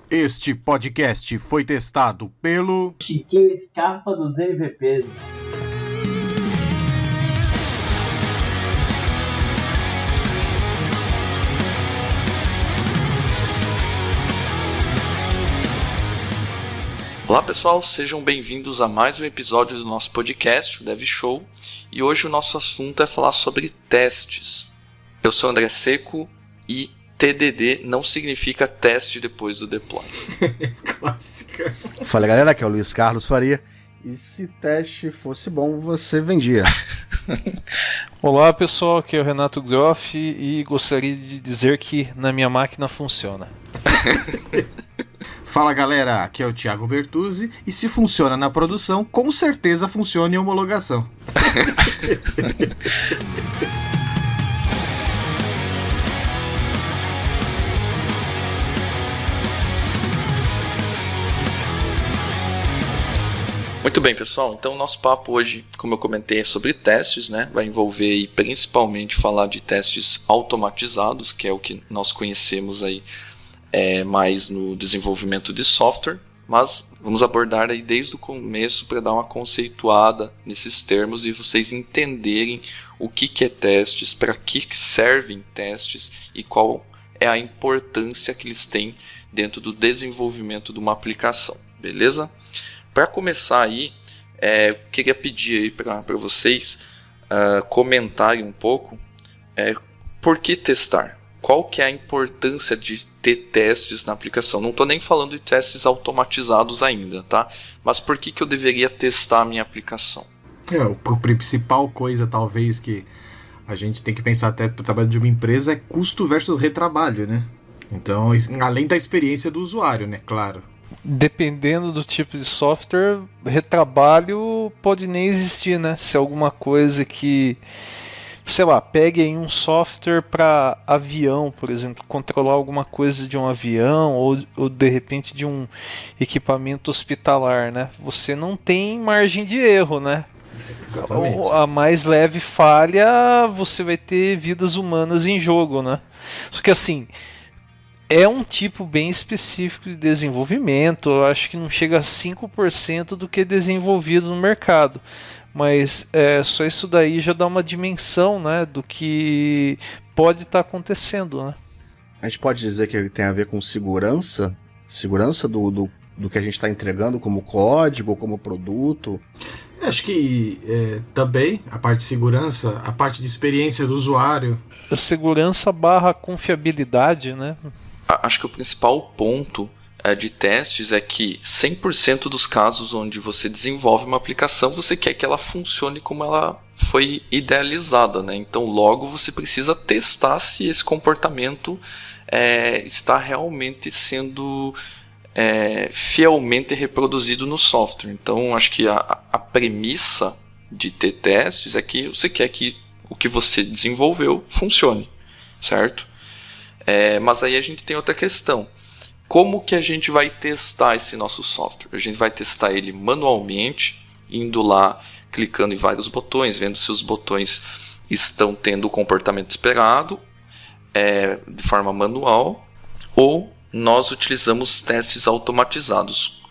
Este podcast foi testado pelo Chiquinho Scarpa dos MVPs. Olá pessoal, sejam bem-vindos a mais um episódio do nosso podcast, o Dev Show, e hoje o nosso assunto é falar sobre testes. Eu sou o André Seco e TDD não significa teste depois do deploy. Clássica. Fala galera, aqui é o Luiz Carlos Faria, e se teste fosse bom, você vendia. Olá pessoal, aqui é o Renato Groff e gostaria de dizer que na minha máquina funciona. Fala galera, aqui é o Thiago Bertuzzi e se funciona na produção, com certeza funciona em homologação. Muito bem pessoal, então o nosso papo hoje, como eu comentei, é sobre testes, né? Vai envolver aí, principalmente falar de testes automatizados, que é o que nós conhecemos aí mais no desenvolvimento de software, mas vamos abordar aí desde o começo para dar uma conceituada nesses termos e vocês entenderem o que é testes, para que servem testes e qual é a importância que eles têm dentro do desenvolvimento de uma aplicação, beleza? Para começar aí, eu queria pedir aí para vocês comentarem um pouco por que testar. Qual que é a importância de ter testes na aplicação? Não estou nem falando de testes automatizados ainda, tá? Mas por que eu deveria testar a minha aplicação? A principal coisa, talvez, que a gente tem que pensar até para o trabalho de uma empresa é custo versus retrabalho, né? Então, além da experiência do usuário, né? Claro. Dependendo do tipo de software, retrabalho pode nem existir, né? Se é alguma coisa que, sei lá, pegue em um software para avião, por exemplo, controlar alguma coisa de um avião ou de repente de um equipamento hospitalar, né? Você não tem margem de erro, né? Exatamente. A mais leve falha, você vai ter vidas humanas em jogo, né? Só que assim, é um tipo bem específico de desenvolvimento, eu acho que não chega a 5% do que é desenvolvido no mercado, mas só isso daí já dá uma dimensão, né, do que pode estar acontecendo, né? A gente pode dizer que tem a ver com segurança do que a gente está entregando como código, como produto. Acho que também a parte de segurança, a parte de experiência do usuário. A segurança barra confiabilidade, né? Acho que o principal ponto de testes é que 100% dos casos onde você desenvolve uma aplicação, você quer que ela funcione como ela foi idealizada, né? Então logo você precisa testar se esse comportamento está realmente sendo fielmente reproduzido no software. Então acho que a premissa de ter testes é que você quer que o que você desenvolveu funcione, certo? Mas aí a gente tem outra questão. Como que a gente vai testar esse nosso software? A gente vai testar ele manualmente, indo lá, clicando em vários botões, vendo se os botões estão tendo o comportamento esperado de forma manual, ou nós utilizamos testes automatizados.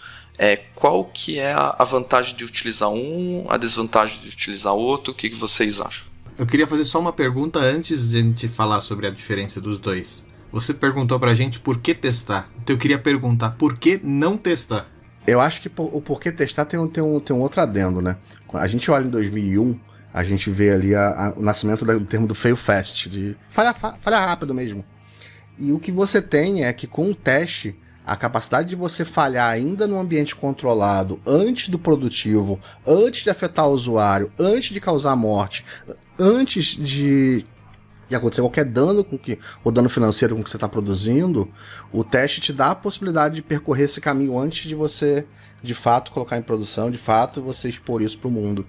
Qual que é a vantagem de utilizar um, a desvantagem de utilizar outro? O que vocês acham? Eu queria fazer só uma pergunta antes de a gente falar sobre a diferença dos dois. Você perguntou pra gente por que testar. Então eu queria perguntar, por que não testar? Eu acho que o porquê testar tem um outro adendo, né? A gente olha em 2001, a gente vê ali o nascimento do termo do fail fast, de falha rápido mesmo. E o que você tem é que com o teste, a capacidade de você falhar ainda no ambiente controlado, antes do produtivo, antes de afetar o usuário, antes de causar morte, antes de acontecer qualquer dano ou dano financeiro com o que você está produzindo, o teste te dá a possibilidade de percorrer esse caminho antes de você, de fato, colocar em produção, de fato, você expor isso para o mundo.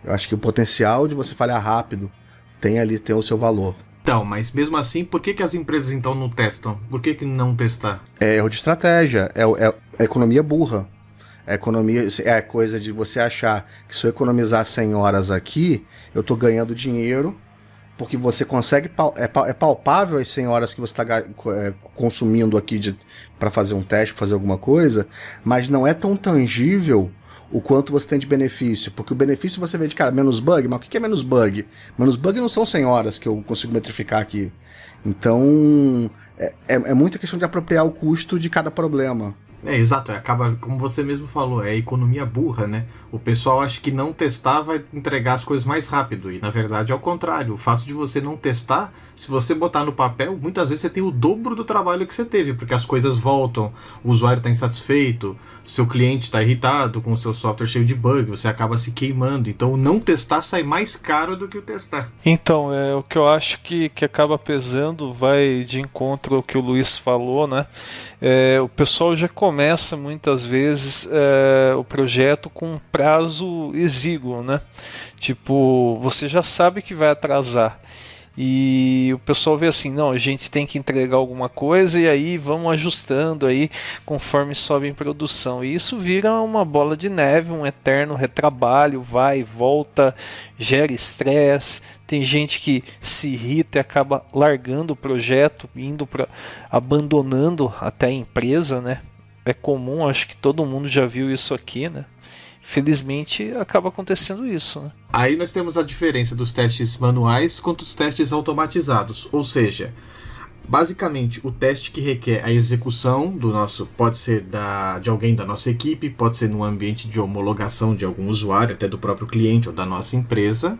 Eu acho que o potencial de você falhar rápido tem o seu valor. Então, mas mesmo assim, por que as empresas então não testam? Por que não testar? É erro de estratégia, é economia burra. Economia é a coisa de você achar que se eu economizar 100 horas aqui, eu estou ganhando dinheiro porque você consegue, é palpável as 100 horas que você está consumindo aqui para fazer um teste, fazer alguma coisa, mas não é tão tangível o quanto você tem de benefício, porque o benefício você vê de cara, menos bug, mas o que é menos bug? Menos bug não são 100 horas que eu consigo metrificar aqui. Então, é muita questão de apropriar o custo de cada problema. Exato, acaba, como você mesmo falou, é economia burra, né? O pessoal acha que não testar vai entregar as coisas mais rápido, e na verdade é o contrário. O fato de você não testar, se você botar no papel, muitas vezes você tem o dobro do trabalho que você teve, porque as coisas voltam, o usuário está insatisfeito, seu cliente está irritado com o seu software cheio de bug, você acaba se queimando. Então o não testar sai mais caro do que o testar. Então, o que eu acho que acaba pesando, vai de encontro ao que o Luiz falou, né? O pessoal já começa muitas vezes o projeto com um prazo exíguo, né? Tipo, você já sabe que vai atrasar. E o pessoal vê assim, não, a gente tem que entregar alguma coisa e aí vamos ajustando aí conforme sobe em produção. E isso vira uma bola de neve, um eterno retrabalho, vai e volta, gera estresse. Tem gente que se irrita e acaba largando o projeto, abandonando até a empresa, né? É comum, acho que todo mundo já viu isso aqui, né? Felizmente acaba acontecendo isso, né? Aí nós temos a diferença dos testes manuais contra os testes automatizados. Ou seja, basicamente o teste que requer a execução do nosso, pode ser de alguém da nossa equipe, pode ser num ambiente de homologação de algum usuário, até do próprio cliente ou da nossa empresa.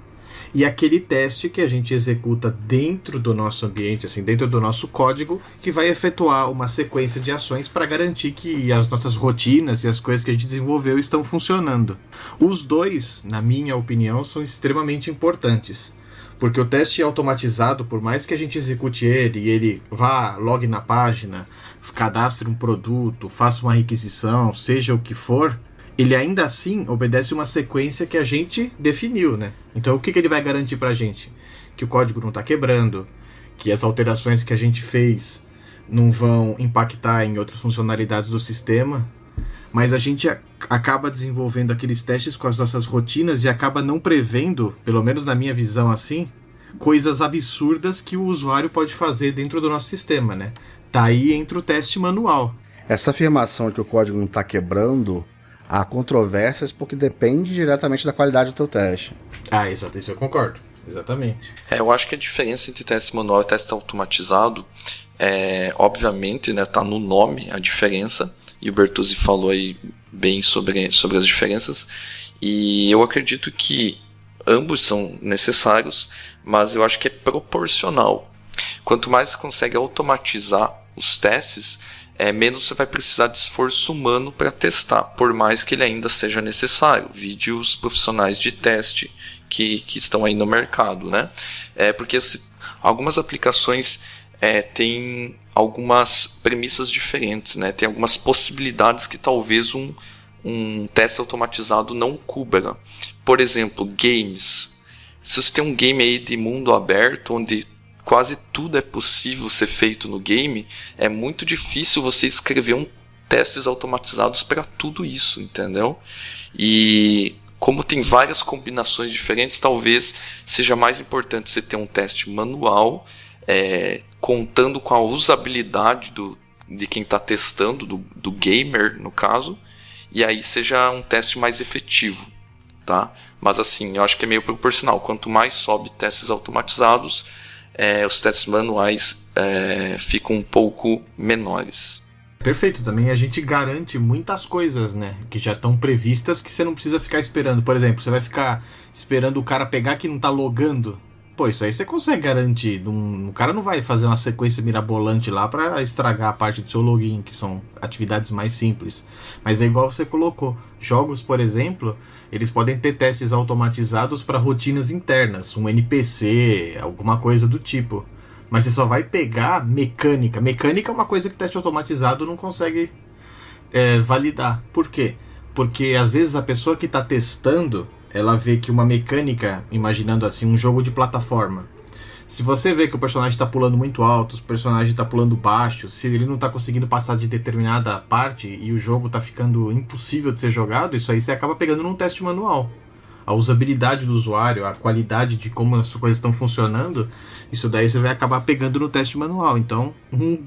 E aquele teste que a gente executa dentro do nosso ambiente, assim, dentro do nosso código, que vai efetuar uma sequência de ações para garantir que as nossas rotinas e as coisas que a gente desenvolveu estão funcionando. Os dois, na minha opinião, são extremamente importantes. Porque o teste automatizado, por mais que a gente execute ele e ele vá, logue na página, cadastre um produto, faça uma requisição, seja o que for, ele ainda assim obedece uma sequência que a gente definiu, né? Então o que ele vai garantir pra gente? Que o código não está quebrando, que as alterações que a gente fez não vão impactar em outras funcionalidades do sistema, mas a gente acaba desenvolvendo aqueles testes com as nossas rotinas e acaba não prevendo, pelo menos na minha visão assim, coisas absurdas que o usuário pode fazer dentro do nosso sistema, né? Tá aí entra o teste manual. Essa afirmação de que o código não está quebrando, há controvérsias porque depende diretamente da qualidade do teu teste. Exato, isso eu concordo. Exatamente. Eu acho que a diferença entre teste manual e teste automatizado obviamente, né, tá no nome a diferença, e o Bertuzzi falou aí bem sobre as diferenças, e eu acredito que ambos são necessários, mas eu acho que é proporcional. Quanto mais você consegue automatizar os testes, menos você vai precisar de esforço humano para testar, por mais que ele ainda seja necessário. Vide os profissionais de teste que estão aí no mercado, né? Porque algumas aplicações têm algumas premissas diferentes, né? Tem algumas possibilidades que talvez um teste automatizado não cubra. Por exemplo, games. Se você tem um game aí de mundo aberto, onde quase tudo é possível ser feito no game, é muito difícil você escrever testes automatizados para tudo isso, entendeu? E como tem várias combinações diferentes, talvez seja mais importante você ter um teste manual, contando com a usabilidade de quem está testando, do gamer, no caso, e aí seja um teste mais efetivo, tá? Mas assim, eu acho que é meio proporcional. Quanto mais sobe testes automatizados, os testes manuais ficam um pouco menores. Perfeito, também a gente garante muitas coisas, né, que já estão previstas, que você não precisa ficar esperando. Por exemplo, você vai ficar esperando o cara pegar que não tá logando. Pô, isso aí você consegue garantir. O cara não vai fazer uma sequência mirabolante lá para estragar a parte do seu login, que são atividades mais simples. Mas é igual você colocou. Jogos, por exemplo, eles podem ter testes automatizados para rotinas internas, um NPC, alguma coisa do tipo. Mas você só vai pegar mecânica. Mecânica é uma coisa que teste automatizado não consegue validar. Por quê? Porque às vezes a pessoa que está testando, ela vê que uma mecânica, imaginando assim, um jogo de plataforma. Se você vê que o personagem está pulando muito alto, o personagem está pulando baixo, se ele não está conseguindo passar de determinada parte e o jogo está ficando impossível de ser jogado, isso aí você acaba pegando num teste manual. a usabilidade do usuário, a qualidade de como as coisas estão funcionando, isso daí você vai acabar pegando no teste manual. Então,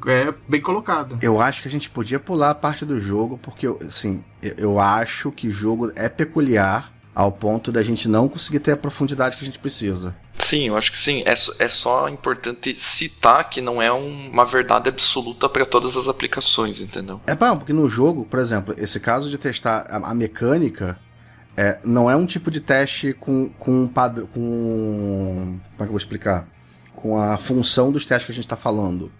é bem colocado. Eu acho que a gente podia pular a parte do jogo, porque, assim, eu acho que o jogo é peculiar ao ponto da gente não conseguir ter a profundidade que a gente precisa. Sim, eu acho que sim. É só importante citar que não é uma verdade absoluta para todas as aplicações, entendeu? Bom, porque no jogo, por exemplo, esse caso de testar a mecânica, não é um tipo de teste com padrão. Como é que eu vou explicar? Com a função dos testes que a gente está falando.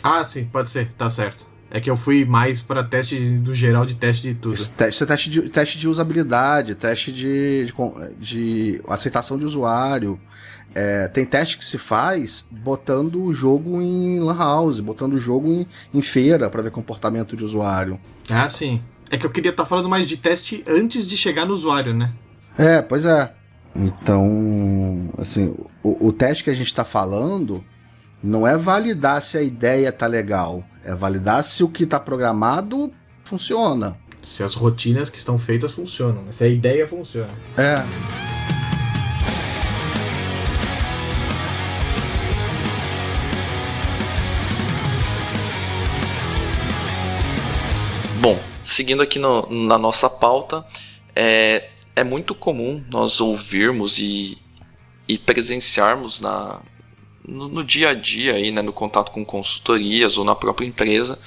Ah, sim, pode ser, tá certo. É que eu fui mais para teste do geral de teste de tudo. Isso é teste de usabilidade, teste de aceitação de usuário. Tem teste que se faz botando o jogo em lan house, botando o jogo em feira para ver comportamento de usuário. Ah, sim. É que eu queria estar falando mais de teste antes de chegar no usuário, né? Pois é. Então, assim, o teste que a gente está falando não é validar se a ideia tá legal, é validar se o que está programado funciona. Se as rotinas que estão feitas funcionam, se a ideia funciona. Bom, seguindo aqui na nossa pauta, é muito comum nós ouvirmos e presenciarmos no dia a dia, aí, né, no contato com consultorias ou na própria empresa,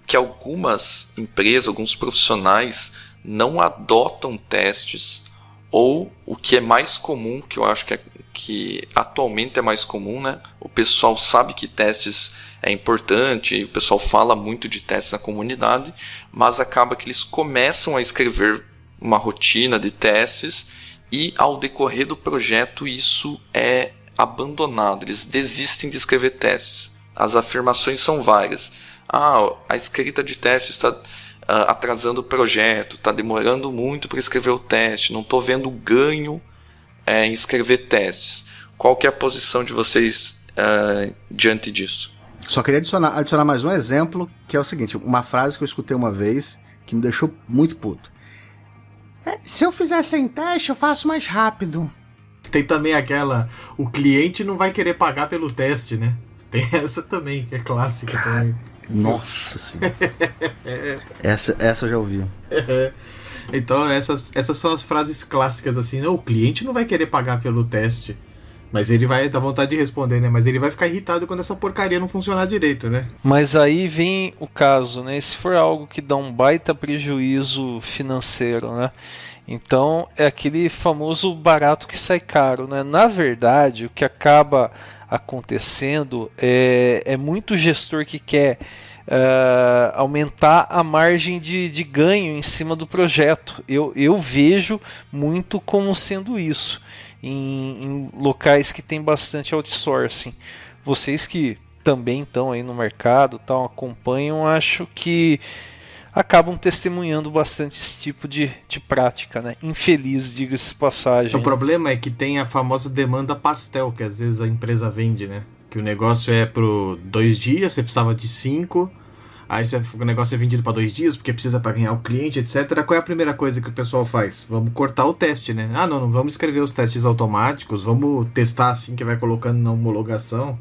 que algumas empresas, alguns profissionais não adotam testes, ou o que é mais comum, que eu acho que atualmente é mais comum, né? O pessoal sabe que testes é importante, o pessoal fala muito de testes na comunidade, mas acaba que eles começam a escrever uma rotina de testes e ao decorrer do projeto isso é abandonado, eles desistem de escrever testes. As afirmações são várias. A escrita de testes está atrasando o projeto, está demorando muito para escrever o teste, não estou vendo ganho em escrever testes. Qual que é a posição de vocês diante disso? Só queria adicionar mais um exemplo, que é o seguinte, uma frase que eu escutei uma vez que me deixou muito puto. Se eu fizer sem teste, eu faço mais rápido. Tem também aquela, o cliente não vai querer pagar pelo teste, né? Tem essa também, que é clássica também. Nossa senhora. Essa eu já ouvi. Então essas são as frases clássicas assim, não, o cliente não vai querer pagar pelo teste. Mas ele vai dar vontade de responder, né? Mas ele vai ficar irritado quando essa porcaria não funcionar direito, né? Mas aí vem o caso, né? Se for algo que dá um baita prejuízo financeiro, né? Então é aquele famoso barato que sai caro, né? Na verdade, o que acaba acontecendo é muito gestor que quer aumentar a margem de ganho em cima do projeto. Eu vejo muito como sendo isso em locais que tem bastante outsourcing. Vocês que também estão aí no mercado, acompanham, acho que acabam testemunhando bastante esse tipo de prática, né? Infeliz, diga-se passagem. O problema é que tem a famosa demanda pastel, que às vezes a empresa vende, né? Que o negócio é por 2 dias, você precisava de 5, aí o negócio é vendido para 2 dias, porque precisa para ganhar o cliente, etc. Qual é a primeira coisa que o pessoal faz? Vamos cortar o teste, né? Não vamos escrever os testes automáticos, vamos testar assim que vai colocando na homologação.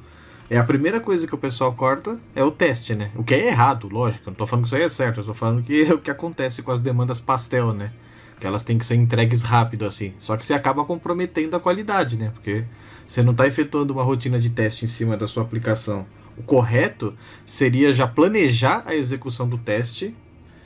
A primeira coisa que o pessoal corta é o teste, né? O que é errado, lógico. Eu não tô falando que isso aí é certo. Eu tô falando que é o que acontece com as demandas pastel, né? Que elas têm que ser entregues rápido, assim. Só que você acaba comprometendo a qualidade, né? Porque você não tá efetuando uma rotina de teste em cima da sua aplicação. O correto seria já planejar a execução do teste,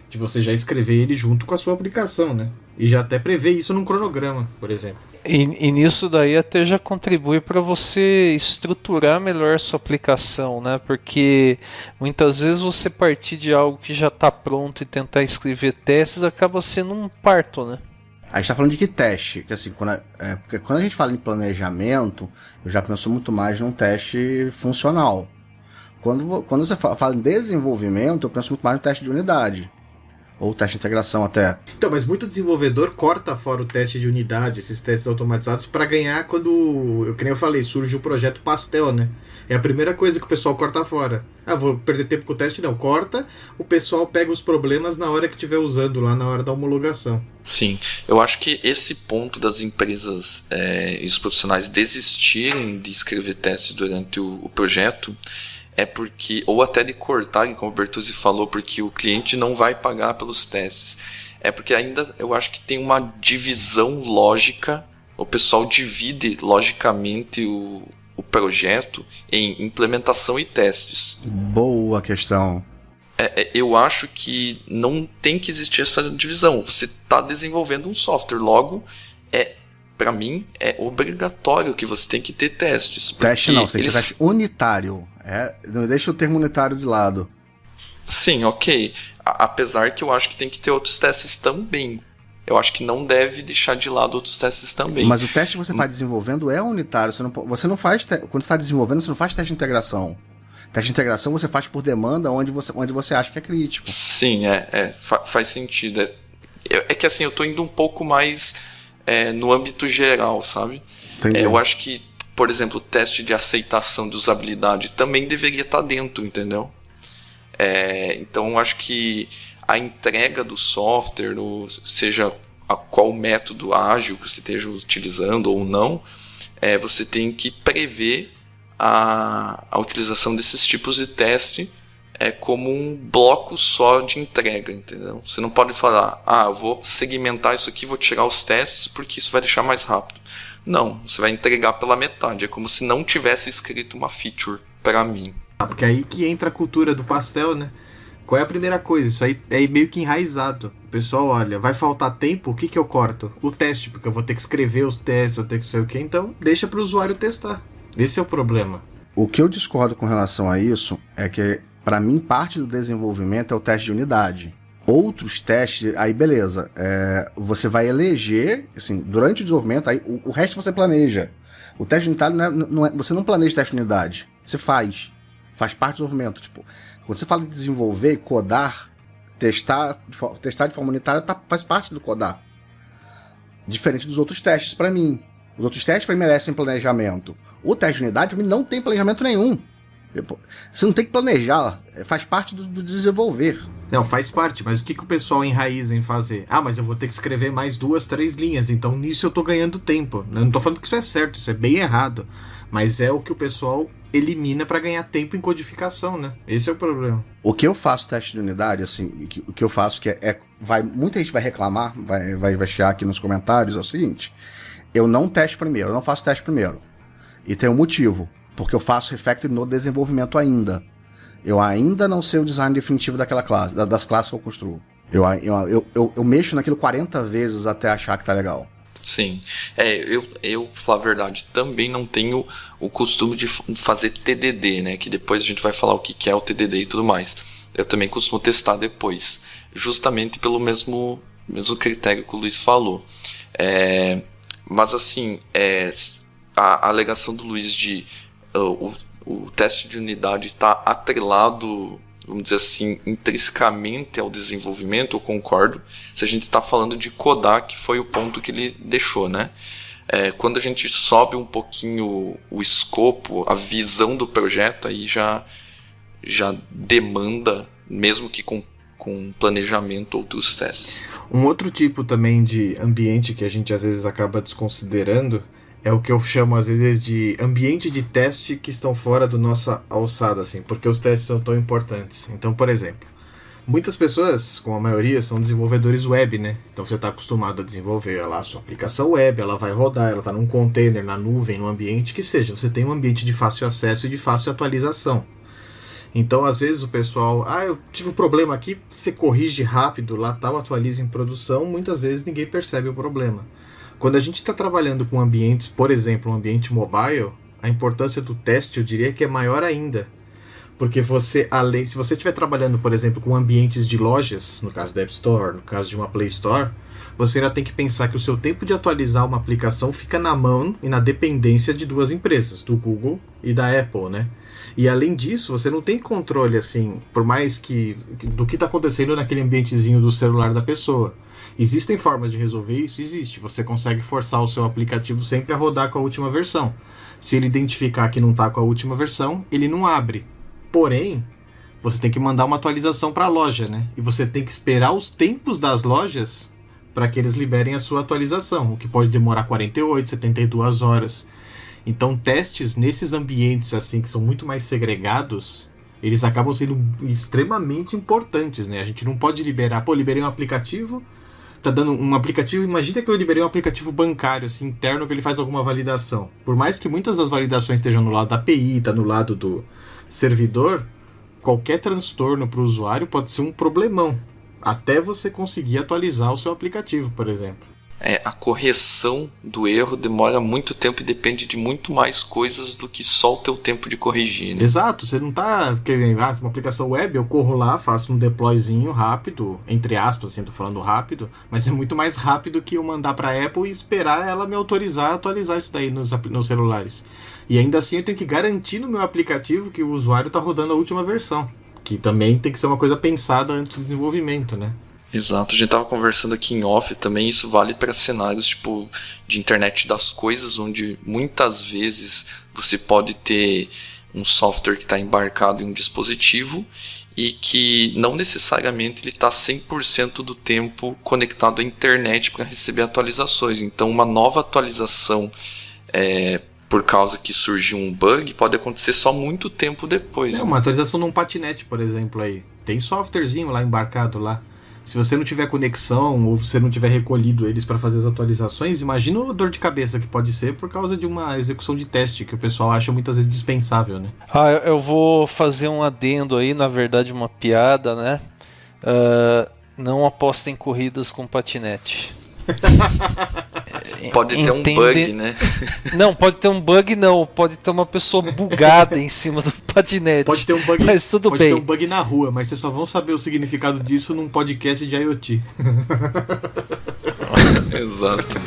de você já escrever ele junto com a sua aplicação, né? E já até prever isso num cronograma, por exemplo. E nisso daí até já contribui para você estruturar melhor sua aplicação, né? Porque muitas vezes você partir de algo que já está pronto e tentar escrever testes acaba sendo um parto, né? A gente tá falando de que teste? Que assim, porque quando a gente fala em planejamento, eu já penso muito mais num teste funcional. Quando você fala em desenvolvimento, eu penso muito mais no teste de unidade. ou teste de integração até. Então, mas muito desenvolvedor corta fora o teste de unidade, esses testes automatizados, para ganhar quando, que nem eu falei, surge o projeto Pastel, né? É a primeira coisa que o pessoal corta fora. Ah, vou perder tempo com o teste? Não, corta, o pessoal pega os problemas na hora que estiver usando, lá na hora da homologação. Sim, eu acho que esse ponto das empresas e os profissionais desistirem de escrever testes durante o projeto é porque, ou até de cortarem, como o Bertuzzi falou, porque o cliente não vai pagar pelos testes. É porque ainda eu acho que tem uma divisão lógica, o pessoal divide logicamente o projeto em implementação e testes. Boa questão. Eu acho que não tem que existir essa divisão. Você está desenvolvendo um software, logo, para mim, é obrigatório que você tem que ter testes. Teste não, você tem que ter teste unitário. Não deixa o termo unitário de lado. Sim, ok. Apesar que eu acho que tem que ter outros testes também. Eu acho que não deve deixar de lado outros testes também. Mas o teste que você faz desenvolvendo é unitário. Você não faz. Quando você está desenvolvendo, você não faz teste de integração. Teste de integração você faz por demanda onde você acha que é crítico. Sim, faz sentido. É que assim, eu estou indo um pouco mais no âmbito geral, sabe? Eu acho que, por exemplo, o teste de aceitação de usabilidade também deveria estar dentro, entendeu? Então, eu acho que a entrega do software, seja qual método ágil que você esteja utilizando ou não, você tem que prever a utilização desses tipos de teste como um bloco só de entrega, entendeu? Você não pode falar, eu vou segmentar isso aqui, vou tirar os testes porque isso vai deixar mais rápido. Não, você vai entregar pela metade, é como se não tivesse escrito uma feature para mim. Porque aí que entra a cultura do pastel, né? Qual é a primeira coisa? Isso aí é meio que enraizado. O pessoal olha, vai faltar tempo, o que eu corto? O teste, porque eu vou ter que escrever os testes, vou ter que sei o que, então deixa para o usuário testar. Esse é o problema. O que eu discordo com relação a isso é que, para mim, parte do desenvolvimento é o teste de unidade. Outros testes, aí beleza, você vai eleger, assim, durante o desenvolvimento, aí o resto você planeja. O teste de unidade você não planeja teste de unidade, você faz parte do desenvolvimento. Tipo, quando você fala de desenvolver, codar, testar de forma unitária, faz parte do codar. Diferente dos outros testes para mim. Os outros testes para mim merecem planejamento. O teste de unidade para mim não tem planejamento nenhum. Você não tem que planejar, faz parte do desenvolver. Não, faz parte, mas o que o pessoal enraiza em fazer? Mas eu vou ter que escrever mais 2, 3 linhas, então nisso eu tô ganhando tempo. Eu não tô falando que isso é certo, isso é bem errado. Mas é o que o pessoal elimina para ganhar tempo em codificação, né? Esse é o problema. O que eu faço teste de unidade, assim, o que eu faço que muita gente vai reclamar, vai chiar aqui nos comentários, é o seguinte: eu não testo primeiro, eu não faço teste primeiro. E tem um motivo, porque eu faço refactoring no desenvolvimento ainda. Eu ainda não sei o design definitivo daquela classe, das classes que eu construo. Eu mexo naquilo 40 vezes até achar que tá legal. Sim, eu, pra falar a verdade, também não tenho o costume de fazer TDD, né? Que depois a gente vai falar o que é o TDD e tudo mais. Eu também costumo testar depois, justamente pelo mesmo critério que o Luiz falou. Mas assim, a alegação do Luiz de o teste de unidade está atrelado, vamos dizer assim, intrinsecamente ao desenvolvimento, eu concordo. Se a gente está falando de codar, que foi o ponto que ele deixou, né? Quando a gente sobe um pouquinho o escopo, a visão do projeto, aí já demanda, mesmo que com planejamento, outros testes. Um outro tipo também de ambiente que a gente às vezes acaba desconsiderando é o que eu chamo às vezes de ambiente de teste que estão fora da nossa alçada, assim, porque os testes são tão importantes. Então, por exemplo, muitas pessoas, como a maioria, são desenvolvedores web, né? Então você está acostumado a desenvolver lá a sua aplicação web, ela vai rodar, ela está num container, na nuvem, num ambiente que seja. Você tem um ambiente de fácil acesso e de fácil atualização. Então, às vezes o pessoal, eu tive um problema aqui, você corrige rápido, lá tal, atualiza em produção, muitas vezes ninguém percebe o problema. Quando a gente está trabalhando com ambientes, por exemplo, um ambiente mobile, a importância do teste, eu diria que é maior ainda. Porque se você estiver trabalhando, por exemplo, com ambientes de lojas, no caso da App Store, no caso de uma Play Store, você ainda tem que pensar que o seu tempo de atualizar uma aplicação fica na mão e na dependência de duas empresas, do Google e da Apple, né? E além disso, você não tem controle, assim, por mais que do que está acontecendo naquele ambientezinho do celular da pessoa. Existem formas de resolver isso? Existe. Você consegue forçar o seu aplicativo sempre a rodar com a última versão. Se ele identificar que não está com a última versão, ele não abre. Porém, você tem que mandar uma atualização para a loja, né? E você tem que esperar os tempos das lojas para que eles liberem a sua atualização, o que pode demorar 48, 72 horas. Então, testes nesses ambientes assim que são muito mais segregados, eles acabam sendo extremamente importantes, né? A gente não pode liberar, liberei um aplicativo, tá dando um aplicativo, imagina que eu liberei um aplicativo bancário assim, interno, que ele faz alguma validação. Por mais que muitas das validações estejam no lado da API, tá no lado do servidor, qualquer transtorno para o usuário pode ser um problemão, até você conseguir atualizar o seu aplicativo, por exemplo. A correção do erro demora muito tempo e depende de muito mais coisas do que só o teu tempo de corrigir, né? Exato, você não tá querendo, uma aplicação web, eu corro lá, faço um deployzinho rápido, entre aspas, assim, tô falando rápido, mas é muito mais rápido que eu mandar pra Apple e esperar ela me autorizar a atualizar isso daí nos celulares. E ainda assim eu tenho que garantir no meu aplicativo que o usuário tá rodando a última versão, que também tem que ser uma coisa pensada antes do desenvolvimento, né? Exato, a gente estava conversando aqui em off também, isso vale para cenários tipo de internet das coisas, onde muitas vezes você pode ter um software que está embarcado em um dispositivo e que não necessariamente ele está 100% do tempo conectado à internet para receber atualizações. Então uma nova atualização por causa que surgiu um bug pode acontecer só muito tempo depois. Uma atualização num patinete, por exemplo, aí tem softwarezinho lá embarcado lá. Se você não tiver conexão ou você não tiver recolhido eles para fazer as atualizações, imagina a dor de cabeça que pode ser por causa de uma execução de teste que o pessoal acha muitas vezes dispensável, né? Eu vou fazer um adendo aí, na verdade uma piada, né? Não apostem em corridas com patinete. Pode ter um bug, né? Não, pode ter um bug não, pode ter uma pessoa bugada em cima do patinete. Pode ter um bug, mas tudo pode bem. ter um bug na rua, mas vocês só vão saber o significado disso num podcast de IoT. Exato.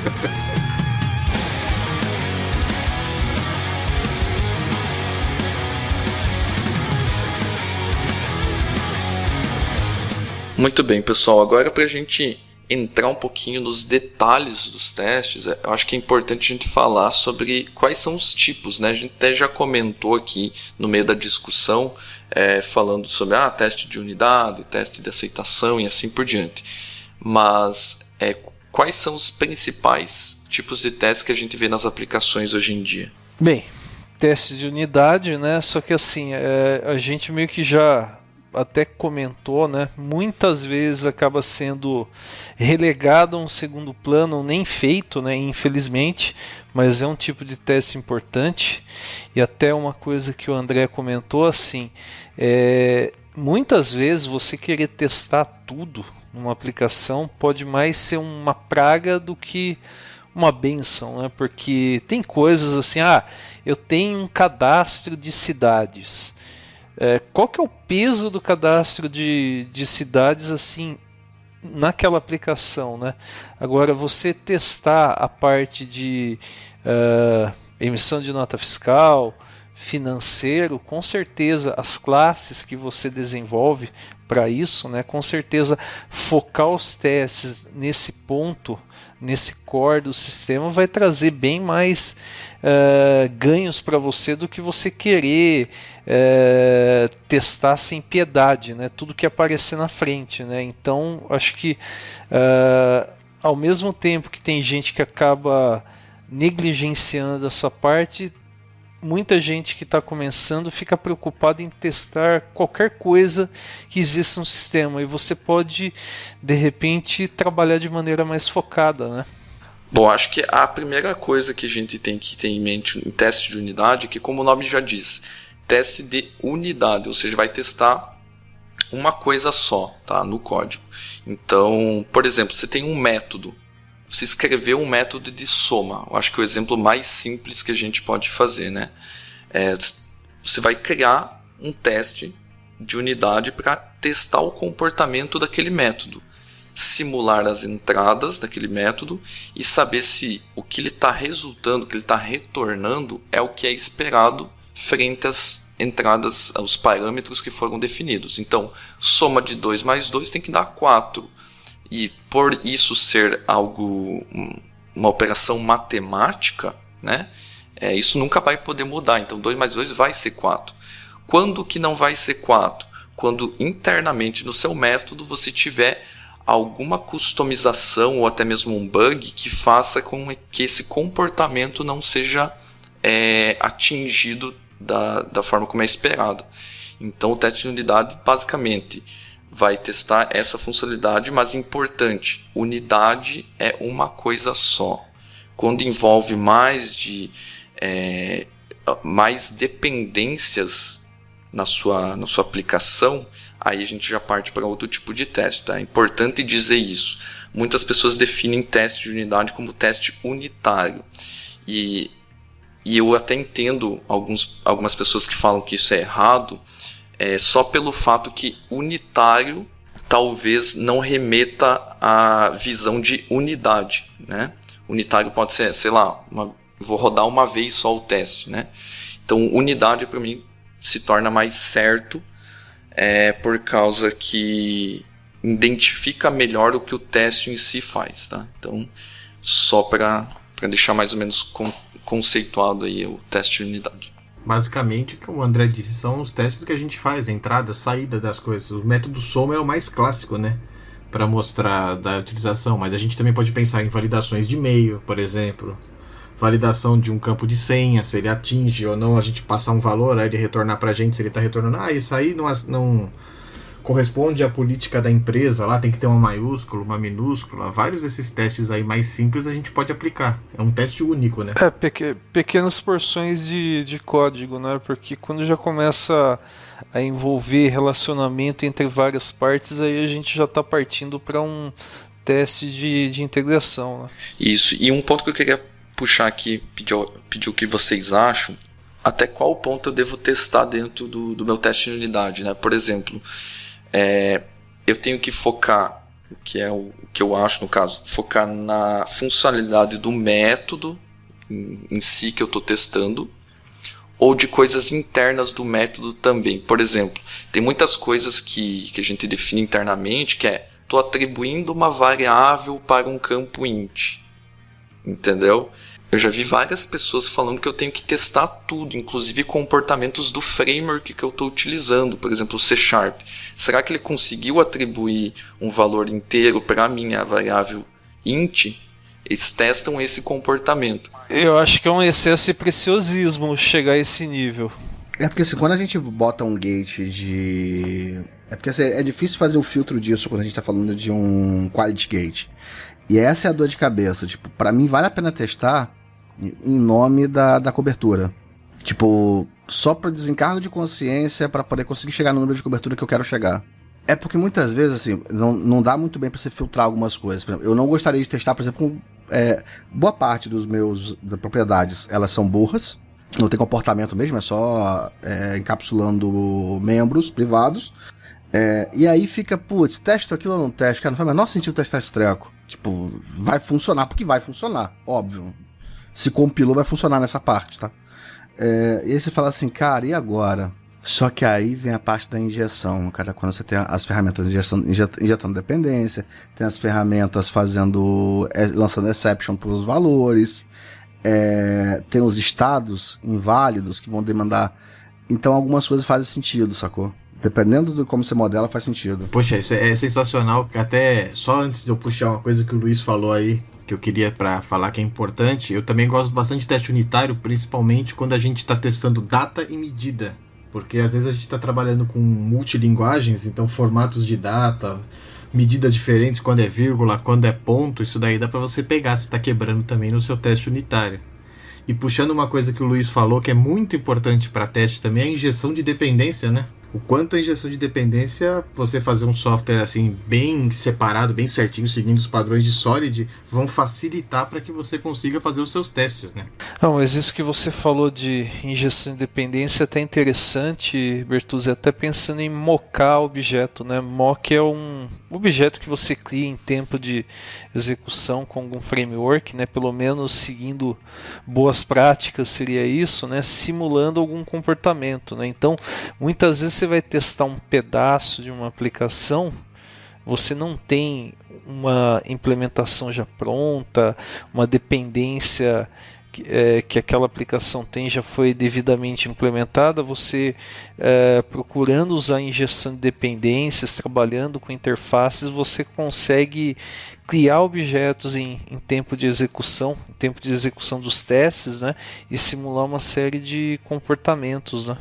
Muito bem, pessoal. Agora para a gente entrar um pouquinho nos detalhes dos testes, eu acho que é importante a gente falar sobre quais são os tipos, né? A gente até já comentou aqui no meio da discussão, falando sobre teste de unidade, teste de aceitação e assim por diante. Mas quais são os principais tipos de testes que a gente vê nas aplicações hoje em dia? Bem, teste de unidade, né? Só que assim, a gente meio que já até comentou, né? Muitas vezes acaba sendo relegado a um segundo plano, ou nem feito, né? Infelizmente, mas é um tipo de teste importante. E até uma coisa que o André comentou, assim, muitas vezes você querer testar tudo numa aplicação pode mais ser uma praga do que uma bênção, né? Porque tem coisas assim, eu tenho um cadastro de cidades. Qual que é o peso do cadastro de cidades assim naquela aplicação, né? Agora, você testar a parte de emissão de nota fiscal, financeiro, com certeza as classes que você desenvolve para isso, né? Com certeza focar os testes nesse ponto, nesse core do sistema, vai trazer bem mais ganhos para você do que você querer testar sem piedade, né? Tudo que aparecer na frente, né? Então, acho que ao mesmo tempo que tem gente que acaba negligenciando essa parte, muita gente que está começando fica preocupada em testar qualquer coisa que exista no sistema, e você pode, de repente, trabalhar de maneira mais focada, né? Bom, acho que a primeira coisa que a gente tem que ter em mente em teste de unidade é que, como o nome já diz, teste de unidade, ou seja, vai testar uma coisa só, tá, no código. Então, por exemplo, você tem um método, você escreveu um método de soma. Eu acho que é o exemplo mais simples que a gente pode fazer, né? Você vai criar um teste de unidade para testar o comportamento daquele método, simular as entradas daquele método e saber se o que ele está resultando, o que ele está retornando, é o que é esperado frente às entradas, os parâmetros que foram definidos. Então, soma de 2 mais 2 tem que dar 4. E por isso ser algo, uma operação matemática, né, isso nunca vai poder mudar. Então 2 mais 2 vai ser 4. Quando que não vai ser 4? Quando internamente no seu método você tiver alguma customização ou até mesmo um bug que faça com que esse comportamento não seja atingido da forma como é esperado. Então o teste de unidade basicamente vai testar essa funcionalidade, mas importante, unidade é uma coisa só. Quando envolve mais dependências na sua aplicação, aí a gente já parte para outro tipo de teste. Tá? É importante dizer isso. Muitas pessoas definem teste de unidade como teste unitário. E eu até entendo algumas pessoas que falam que isso é errado, só pelo fato que unitário talvez não remeta à visão de unidade. Né? Unitário pode ser, sei lá, vou rodar uma vez só o teste. Né? Então, unidade para mim se torna mais certo, por causa que identifica melhor o que o teste em si faz. Tá? Então, só para deixar mais ou menos conceituado aí o teste de unidade. Basicamente, o que o André disse são os testes que a gente faz, entrada, saída das coisas. O método soma é o mais clássico, né? Para mostrar da utilização, mas a gente também pode pensar em validações de e-mail, por exemplo. Validação de um campo de senha, se ele atinge ou não, a gente passar um valor, aí ele retornar pra gente, se ele está retornando, isso aí não corresponde à política da empresa, lá tem que ter uma maiúscula, uma minúscula, vários desses testes aí mais simples a gente pode aplicar. É um teste único, né? Pequenas porções de código, né? Porque quando já começa a envolver relacionamento entre várias partes, aí a gente já está partindo para um teste de integração, né? Isso, e um ponto que eu queria puxar aqui, pedir o que vocês acham, até qual ponto eu devo testar dentro do meu teste de unidade, né? Por exemplo, eu tenho que focar, que é o que eu acho no caso, focar na funcionalidade do método em si que eu estou testando, ou de coisas internas do método também. Por exemplo, tem muitas coisas que a gente define internamente, que estou atribuindo uma variável para um campo int, entendeu? Eu já vi várias pessoas falando que eu tenho que testar tudo, inclusive comportamentos do framework que eu estou utilizando, por exemplo, o C#. Será que ele conseguiu atribuir um valor inteiro para a minha variável int? Eles testam esse comportamento. Eu acho que é um excesso de preciosismo chegar a esse nível. Porque assim, quando a gente bota um gate de... porque assim, é difícil fazer o filtro disso quando a gente está falando de um quality gate. E essa é a dor de cabeça. Tipo, para mim vale a pena testar em nome da cobertura. Tipo, só para desencargo de consciência, para poder conseguir chegar no número de cobertura que eu quero chegar. É porque muitas vezes, assim, não dá muito bem para você filtrar algumas coisas. Por exemplo, eu não gostaria de testar, por exemplo, boa parte das propriedades, elas são burras, não tem comportamento mesmo, é só encapsulando membros privados. E aí fica, putz, testa aquilo ou não testa? Cara, não faz o menor sentido testar esse treco. Tipo, vai funcionar porque vai funcionar, óbvio. Se compilou, vai funcionar nessa parte, tá? E aí você fala assim, cara, e agora? Só que aí vem a parte da injeção, cara, quando você tem as ferramentas injetando dependência, tem as ferramentas lançando exception para os valores, tem os estados inválidos que vão demandar. Então algumas coisas fazem sentido, sacou? Dependendo de como você modela, faz sentido. Poxa, isso é sensacional. Até só antes de eu puxar uma coisa que o Luiz falou aí, que eu queria para falar que é importante, eu também gosto bastante de teste unitário, principalmente quando a gente está testando data e medida. Porque às vezes a gente está trabalhando com multilinguagens, então formatos de data, medidas diferentes, quando é vírgula, quando é ponto, isso daí dá para você pegar, você está quebrando também no seu teste unitário. E puxando uma coisa que o Luiz falou, que é muito importante para teste também, é a injeção de dependência, né? o quanto a injeção de dependência, você fazer um software assim bem separado, bem certinho, seguindo os padrões de Solid, vão facilitar para que você consiga fazer os seus testes, né? Não, mas isso que você falou de injeção de dependência é até interessante, Bertuzzi, até pensando em mocar objeto, né? Mock é um objeto que você cria em tempo de execução com algum framework, né? Pelo menos seguindo boas práticas seria isso, né? Simulando algum comportamento, né? Então, muitas vezes você vai testar um pedaço de uma aplicação, você não tem uma implementação já pronta, uma dependência que aquela aplicação tem já foi devidamente implementada, você procurando usar injeção de dependências, trabalhando com interfaces, você consegue criar objetos em tempo de execução dos testes, né, e simular uma série de comportamentos, né.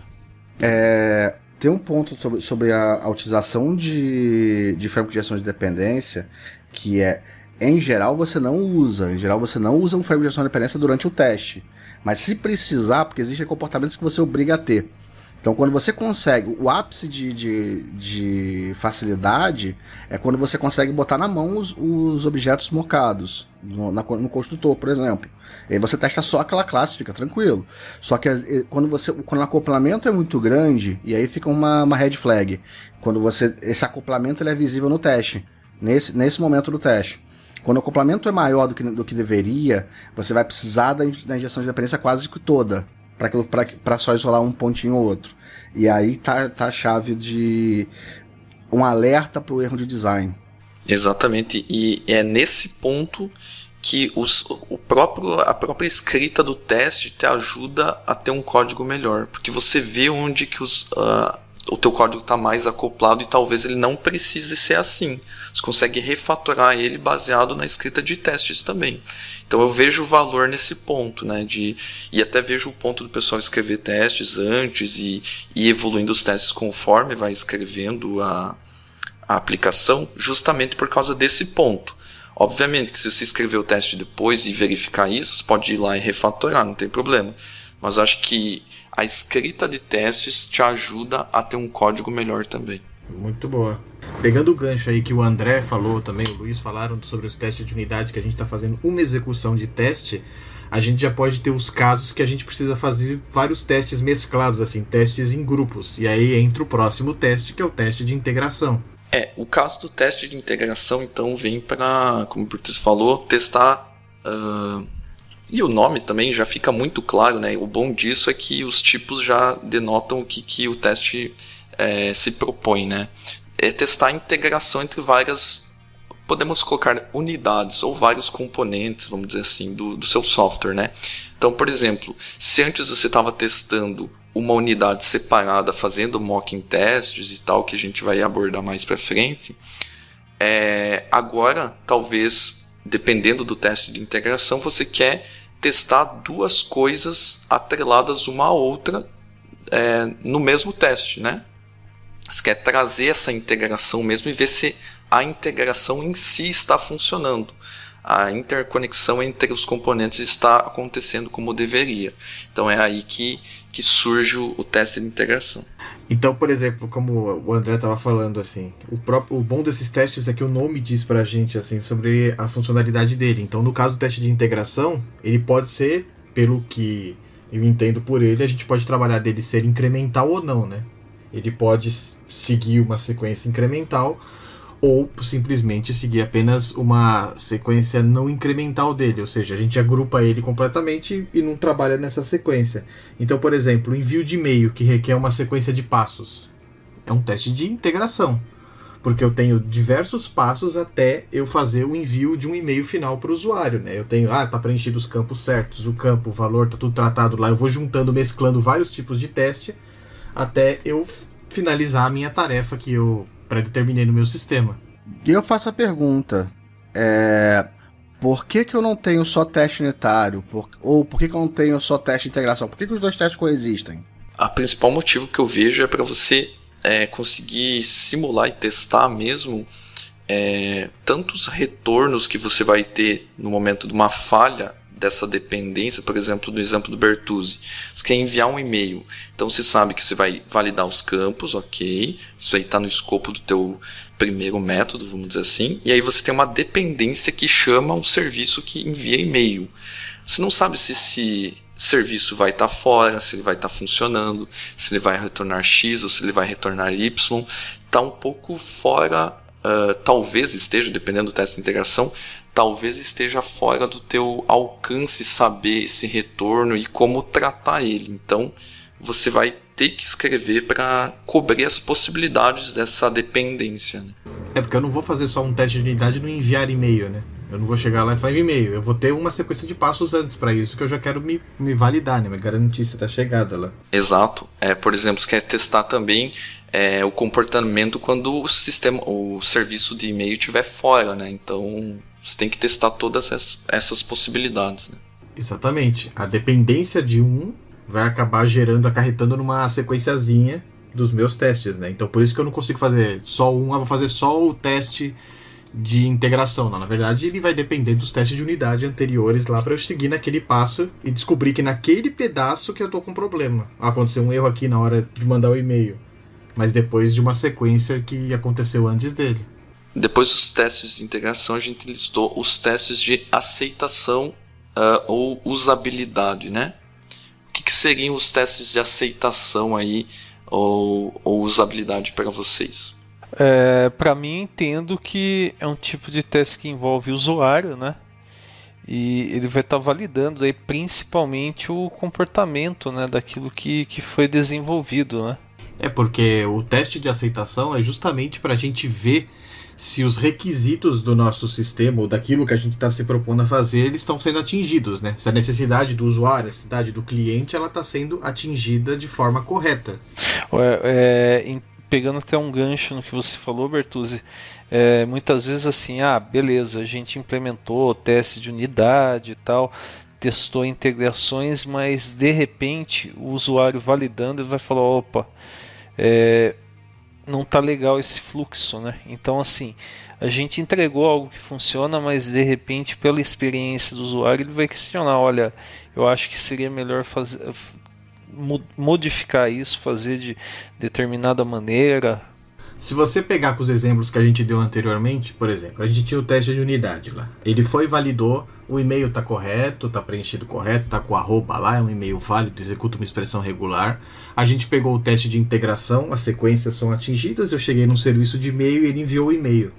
Tem um ponto sobre a utilização de framework de gestão de dependência, que em geral você não usa um framework de gestão de dependência durante o teste. Mas se precisar, porque existem comportamentos que você obriga a ter. Então, quando você consegue, o ápice de facilidade é quando você consegue botar na mão os objetos mocados, no construtor, por exemplo. E aí você testa só aquela classe, fica tranquilo. Só que quando o acoplamento é muito grande, e aí fica uma red flag. Esse acoplamento ele é visível no teste, nesse momento do teste. Quando o acoplamento é maior do que deveria, você vai precisar da injeção de dependência quase que toda, para só isolar um pontinho ou outro. E aí tá a chave de um alerta para o erro de design. Exatamente, e é nesse ponto que a própria escrita do teste te ajuda a ter um código melhor, porque você vê onde que o teu código está mais acoplado e talvez ele não precise ser assim. Você consegue refatorar ele baseado na escrita de testes também. Então eu vejo o valor nesse ponto, né, e até vejo o ponto do pessoal escrever testes antes e evoluindo os testes conforme vai escrevendo a aplicação, justamente por causa desse ponto. Obviamente que se você escrever o teste depois e verificar isso, você pode ir lá e refatorar, não tem problema. Mas eu acho que a escrita de testes te ajuda a ter um código melhor também. Muito boa. Pegando o gancho aí que o André falou também, o Luiz falaram sobre os testes de unidade, que a gente está fazendo uma execução de teste, a gente já pode ter os casos que a gente precisa fazer vários testes mesclados, assim, testes em grupos. E aí entra o próximo teste, que é o teste de integração. O caso do teste de integração, então, vem para, como o Bertuzzi falou, testar... E o nome também já fica muito claro, né? O bom disso é que os tipos já denotam o que o teste se propõe, né? É testar a integração entre várias, podemos colocar unidades ou vários componentes, vamos dizer assim, do seu software, né? Então, por exemplo, se antes você estava testando uma unidade separada, fazendo mocking testes e tal, que a gente vai abordar mais para frente, agora, talvez, dependendo do teste de integração, você quer testar duas coisas atreladas uma à outra no mesmo teste, né? Você quer trazer essa integração mesmo e ver se a integração em si está funcionando. A interconexão entre os componentes está acontecendo como deveria. Então é aí que surge o teste de integração. Então, por exemplo, como o André estava falando, assim, o bom desses testes é que o nome diz pra gente assim, sobre a funcionalidade dele. Então, no caso do teste de integração, ele pode ser, pelo que eu entendo por ele, a gente pode trabalhar dele ser incremental ou não, né? Ele pode seguir uma sequência incremental ou simplesmente seguir apenas uma sequência não incremental dele, ou seja, a gente agrupa ele completamente e não trabalha nessa sequência. Então, por exemplo, o envio de e-mail que requer uma sequência de passos é um teste de integração, porque eu tenho diversos passos até eu fazer o envio de um e-mail final para o usuário, né? Eu tenho, tá preenchido os campos certos, o campo, o valor, tá tudo tratado lá, eu vou juntando, mesclando vários tipos de teste até eu finalizar a minha tarefa que eu pré-determinei no meu sistema. E eu faço a pergunta, por que eu não tenho só teste unitário? Ou por que eu não tenho só teste de integração? Por que os dois testes coexistem? O principal motivo que eu vejo é para você conseguir simular e testar mesmo tantos retornos que você vai ter no momento de uma falha dessa dependência, por exemplo, do exemplo do Bertuzzi. Você quer enviar um e-mail, então você sabe que você vai validar os campos, ok, isso aí está no escopo do teu primeiro método, vamos dizer assim, e aí você tem uma dependência que chama um serviço que envia e-mail. Você não sabe se esse serviço vai estar fora, se ele vai estar funcionando, se ele vai retornar X ou se ele vai retornar Y. Está um pouco fora, talvez esteja, dependendo do teste de integração, talvez esteja fora do teu alcance saber esse retorno e como tratar ele. Então, você vai ter que escrever para cobrir as possibilidades dessa dependência, né? É porque eu não vou fazer só um teste de unidade no enviar e-mail, né? Eu não vou chegar lá e falar e-mail. Eu vou ter uma sequência de passos antes para isso, que eu já quero me validar, né? Me garantir se está chegada lá. Exato. Por exemplo, você quer testar também o comportamento quando o serviço de e-mail estiver fora, né? Então, você tem que testar todas essas possibilidades, né? Exatamente. A dependência de um vai acabar acarretando numa sequenciazinha dos meus testes, né? Então, por isso que eu não consigo fazer só um, eu vou fazer só o teste de integração. Não, na verdade, ele vai depender dos testes de unidade anteriores lá para eu seguir naquele passo e descobrir que naquele pedaço que eu tô com problema. Aconteceu um erro aqui na hora de mandar o e-mail, mas depois de uma sequência que aconteceu antes dele. Depois dos testes de integração, a gente listou os testes de aceitação ou usabilidade, né? O que seriam os testes de aceitação aí ou usabilidade para vocês? Para mim, entendo que é um tipo de teste que envolve o usuário, né? E ele vai estar validando aí principalmente o comportamento, né, daquilo que foi desenvolvido, né? Porque o teste de aceitação é justamente para a gente ver se os requisitos do nosso sistema ou daquilo que a gente está se propondo a fazer, eles estão sendo atingidos, né? Se a necessidade do usuário, a necessidade do cliente, ela está sendo atingida de forma correta. Pegando até um gancho no que você falou, Bertuzzi, muitas vezes assim, beleza, a gente implementou teste de unidade e tal, testou integrações, mas de repente o usuário validando ele vai falar, opa, não tá legal esse fluxo, né? Então assim, a gente entregou algo que funciona, mas de repente pela experiência do usuário ele vai questionar, olha, eu acho que seria melhor modificar isso, fazer de determinada maneira. Se você pegar com os exemplos que a gente deu anteriormente, por exemplo, a gente tinha o teste de unidade lá. Ele foi e validou, o e-mail está correto, está preenchido correto, está com arroba lá, é um e-mail válido, executa uma expressão regular. A gente pegou o teste de integração, as sequências são atingidas, eu cheguei num serviço de e-mail e ele enviou o e-mail.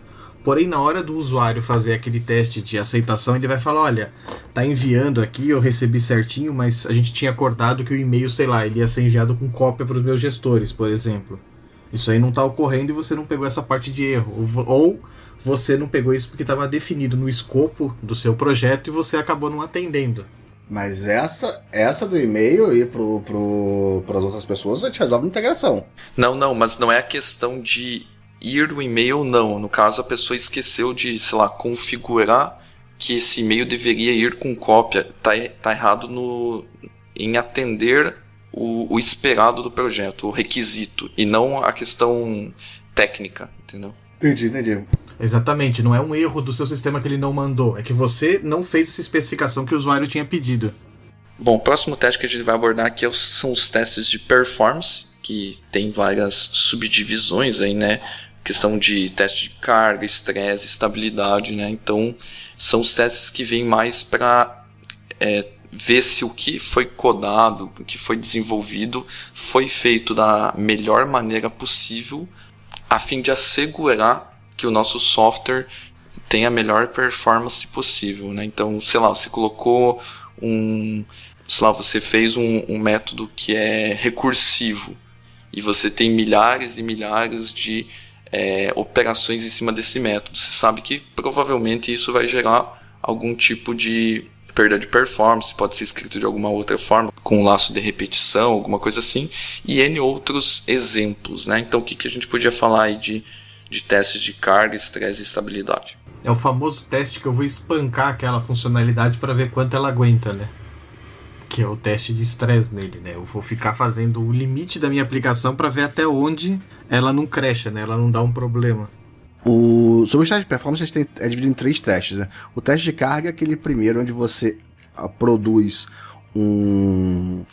Porém, na hora do usuário fazer aquele teste de aceitação, ele vai falar, olha, tá enviando aqui, eu recebi certinho, mas a gente tinha acordado que o e-mail, sei lá, ele ia ser enviado com cópia para os meus gestores, por exemplo. Isso aí não está ocorrendo e você não pegou essa parte de erro. Ou você não pegou isso porque estava definido no escopo do seu projeto e você acabou não atendendo. Mas essa do e-mail e para as outras pessoas a gente resolve na integração. Não, mas não é a questão de ir o e-mail ou não. No caso, a pessoa esqueceu de, sei lá, configurar que esse e-mail deveria ir com cópia. Tá errado em atender o esperado do projeto, o requisito, e não a questão técnica, entendeu? Entendi. Exatamente, não é um erro do seu sistema que ele não mandou, é que você não fez essa especificação que o usuário tinha pedido. Bom, o próximo teste que a gente vai abordar aqui são os testes de performance, que tem várias subdivisões aí, né? Questão de teste de carga, estresse, estabilidade, né? Então, são os testes que vêm mais para ver se o que foi codado, o que foi desenvolvido, foi feito da melhor maneira possível, a fim de assegurar que o nosso software tenha a melhor performance possível, né? Então, sei lá, você colocou você fez um método que é recursivo e você tem milhares e milhares de operações em cima desse método. Você sabe que provavelmente isso vai gerar algum tipo de perda de performance, pode ser escrito de alguma outra forma, com um laço de repetição, alguma coisa assim, e N outros exemplos, né? Então, o que a gente podia falar aí de testes de carga, estresse e estabilidade? É o famoso teste que eu vou espancar aquela funcionalidade para ver quanto ela aguenta, né? Que é o teste de estresse nele, né? Eu vou ficar fazendo o limite da minha aplicação para ver até onde ela não crecha, né? Ela não dá um problema. Sobre os testes de performance, é dividido em 3 testes, né? O teste de carga é aquele primeiro onde você produz um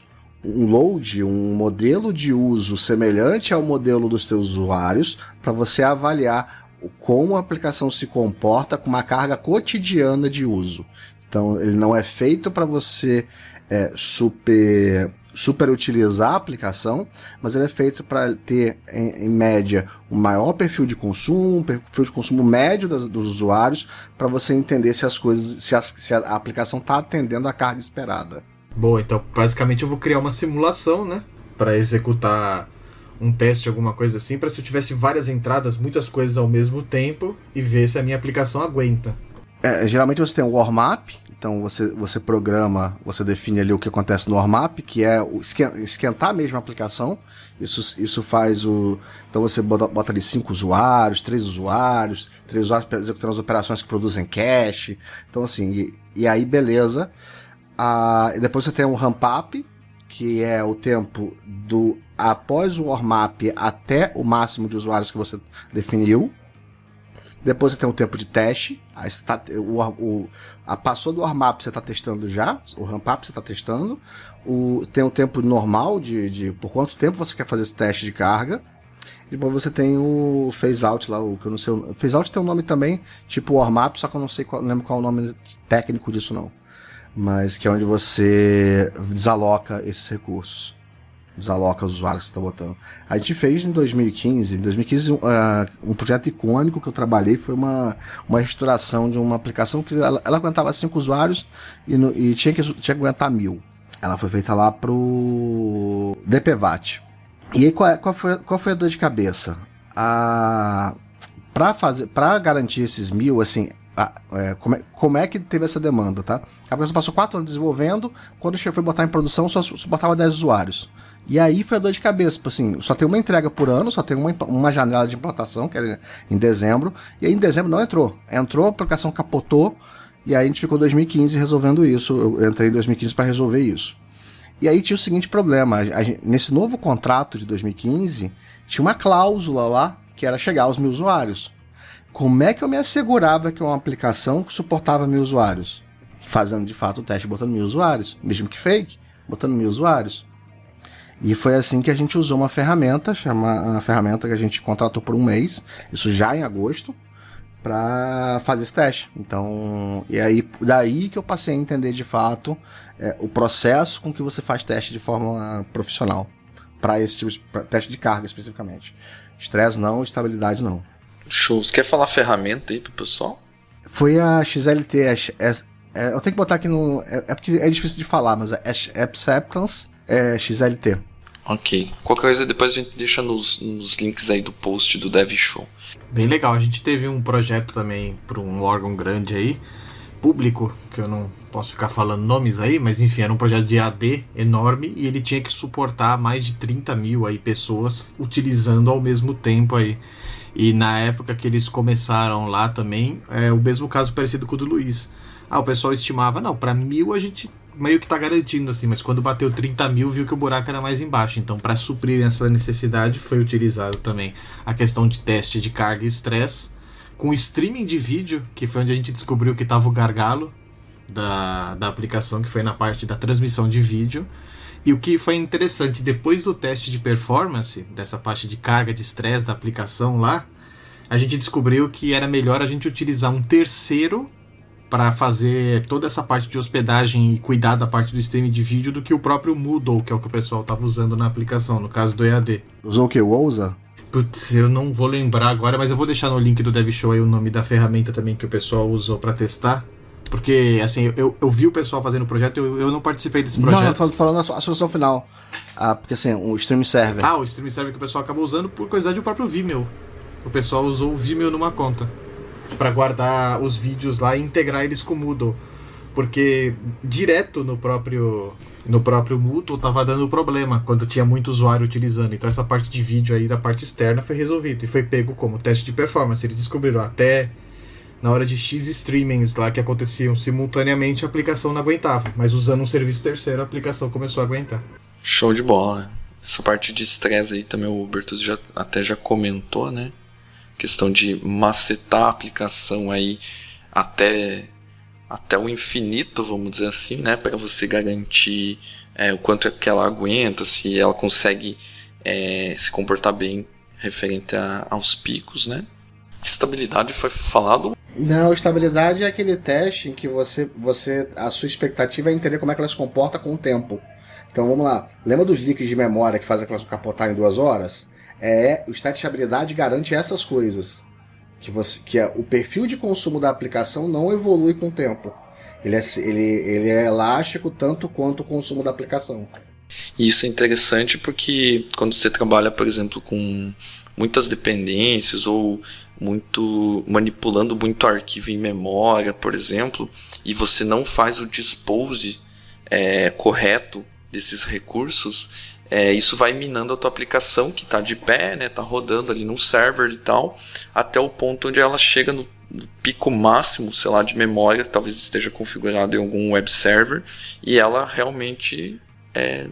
load, um modelo de uso semelhante ao modelo dos teus usuários, para você avaliar como a aplicação se comporta com uma carga cotidiana de uso. Então, ele não é feito para você super utilizar a aplicação, mas ele é feito para ter, em média, um maior perfil de consumo, um perfil de consumo médio dos usuários, para você entender se se a aplicação está atendendo a carga esperada. Boa, então basicamente eu vou criar uma simulação, né, para executar um teste, alguma coisa assim, para se eu tivesse várias entradas, muitas coisas ao mesmo tempo, e ver se a minha aplicação aguenta. Geralmente você tem um warm-up, então você programa, você define ali o que acontece no warm-up, que é esquentar mesmo a aplicação. Isso faz então você bota ali 5 usuários, 3 usuários executando as operações que produzem cache. Então assim, e aí beleza. E depois você tem um ramp-up, que é o tempo após o warm-up até o máximo de usuários que você definiu. Depois você tem um tempo de teste. Aí você passou do warm-up, você está testando já. O ramp-up você está testando. Tem um tempo normal de por quanto tempo você quer fazer esse teste de carga. E depois você tem o phase-out lá, que eu não sei. O phase-out tem um nome também, tipo warm-up, só que eu não lembro qual é o nome técnico disso não. Mas que é onde você desaloca esses recursos. Desaloca os usuários que você está botando. A gente fez em 2015. Em 2015, um projeto icônico que eu trabalhei foi uma restauração de uma aplicação que ela aguentava 5 usuários e tinha que aguentar 1000. Ela foi feita lá pro DPVAT. E aí, qual foi a dor de cabeça? Para garantir esses 1000, assim, como é que teve essa demanda, tá? A pessoa passou 4 anos desenvolvendo, quando foi botar em produção, só botava 10 usuários. E aí foi a dor de cabeça, tipo assim, só tem uma entrega por ano, só tem uma janela de implantação, que era em dezembro, e aí em dezembro não entrou. Entrou, a aplicação capotou, e aí a gente ficou em 2015 resolvendo isso. Eu entrei em 2015 para resolver isso. E aí tinha o seguinte problema, nesse novo contrato de 2015, tinha uma cláusula lá, que era chegar aos 1000 usuários. Como é que eu me assegurava que uma aplicação suportava 1000 usuários? Fazendo de fato o teste, botando 1000 usuários, mesmo que fake, botando 1000 usuários. E foi assim que a gente usou uma ferramenta que a gente contratou por um mês, isso já em agosto, para fazer esse teste. Então, e aí daí que eu passei a entender de fato o processo com que você faz teste de forma profissional, para esse tipo de teste de carga especificamente. Estresse não, estabilidade não. Show. Você quer falar a ferramenta aí pro pessoal? Foi a XLT, eu tenho que botar aqui no... porque é difícil de falar, mas é Acceptance XLT. Ok. Qualquer coisa depois a gente deixa nos links aí do post do Dev Show. Bem legal. A gente teve um projeto também para um órgão grande aí, público, que eu não posso ficar falando nomes aí, mas enfim, era um projeto de AD enorme e ele tinha que suportar mais de 30.000 aí pessoas utilizando ao mesmo tempo aí. E na época que eles começaram lá também, o mesmo caso parecido com o do Luiz. O pessoal estimava, não, para 1000 a gente meio que tá garantindo assim, mas quando bateu 30.000 viu que o buraco era mais embaixo. Então, para suprir essa necessidade, foi utilizado também a questão de teste de carga e estresse, com streaming de vídeo, que foi onde a gente descobriu que estava o gargalo da aplicação, que foi na parte da transmissão de vídeo. E o que foi interessante, depois do teste de performance, dessa parte de carga de estresse da aplicação lá, a gente descobriu que era melhor a gente utilizar um terceiro para fazer toda essa parte de hospedagem e cuidar da parte do streaming de vídeo do que o próprio Moodle, que é o que o pessoal estava usando na aplicação, no caso do EAD. Usou o que? O Ousa? Putz, eu não vou lembrar agora, mas eu vou deixar no link do DevShow aí o nome da ferramenta também que o pessoal usou para testar. Porque, assim, eu vi o pessoal fazendo o projeto, eu não participei desse projeto. Não, eu tô falando a solução final. Porque, assim, o Stream Server. O Stream Server que o pessoal acabou usando por curiosidade do próprio Vimeo. O pessoal usou o Vimeo numa conta para guardar os vídeos lá e integrar eles com o Moodle. Porque direto no próprio Moodle tava dando problema quando tinha muito usuário utilizando. Então essa parte de vídeo aí da parte externa foi resolvida e foi pego como teste de performance. Eles descobriram até na hora de X streamings lá que aconteciam simultaneamente, a aplicação não aguentava. Mas usando um serviço terceiro, a aplicação começou a aguentar. Show de bola. Essa parte de estresse aí também o Bertus já comentou, né? Questão de macetar a aplicação aí até até o infinito, vamos dizer assim, né, para você garantir o quanto é que ela aguenta, se ela consegue se comportar bem referente aos picos, né? Estabilidade foi falado? Não, estabilidade é aquele teste em que a sua expectativa é entender como é que ela se comporta com o tempo. Então vamos lá, lembra dos leaks de memória que fazem aquelas capotar em 2 horas? O teste de estabilidade garante essas coisas. O perfil de consumo da aplicação não evolui com o tempo. Ele é elástico tanto quanto o consumo da aplicação. E isso é interessante porque quando você trabalha, por exemplo, com muitas dependências ou manipulando muito arquivo em memória, por exemplo, e você não faz o dispose correto desses recursos, isso vai minando a tua aplicação que está de pé, né, tá rodando ali num server e tal, até o ponto onde ela chega no pico máximo, sei lá, de memória, talvez esteja configurado em algum web server, e ela realmente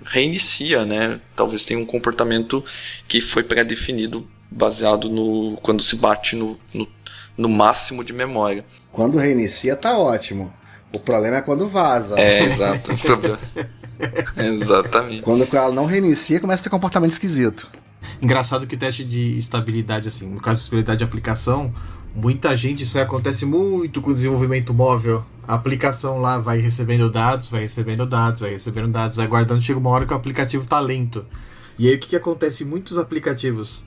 reinicia, né? Talvez tenha um comportamento que foi pré-definido baseado quando se bate no máximo de memória. Quando reinicia tá ótimo. O problema é quando vaza. Exato. Exatamente. Quando ela não reinicia, começa a ter comportamento esquisito. Engraçado que teste de estabilidade, assim, no caso de estabilidade de aplicação, muita gente, isso aí acontece muito com o desenvolvimento móvel. A aplicação lá vai recebendo dados, vai guardando, chega uma hora que o aplicativo tá lento. E aí o que acontece em muitos aplicativos?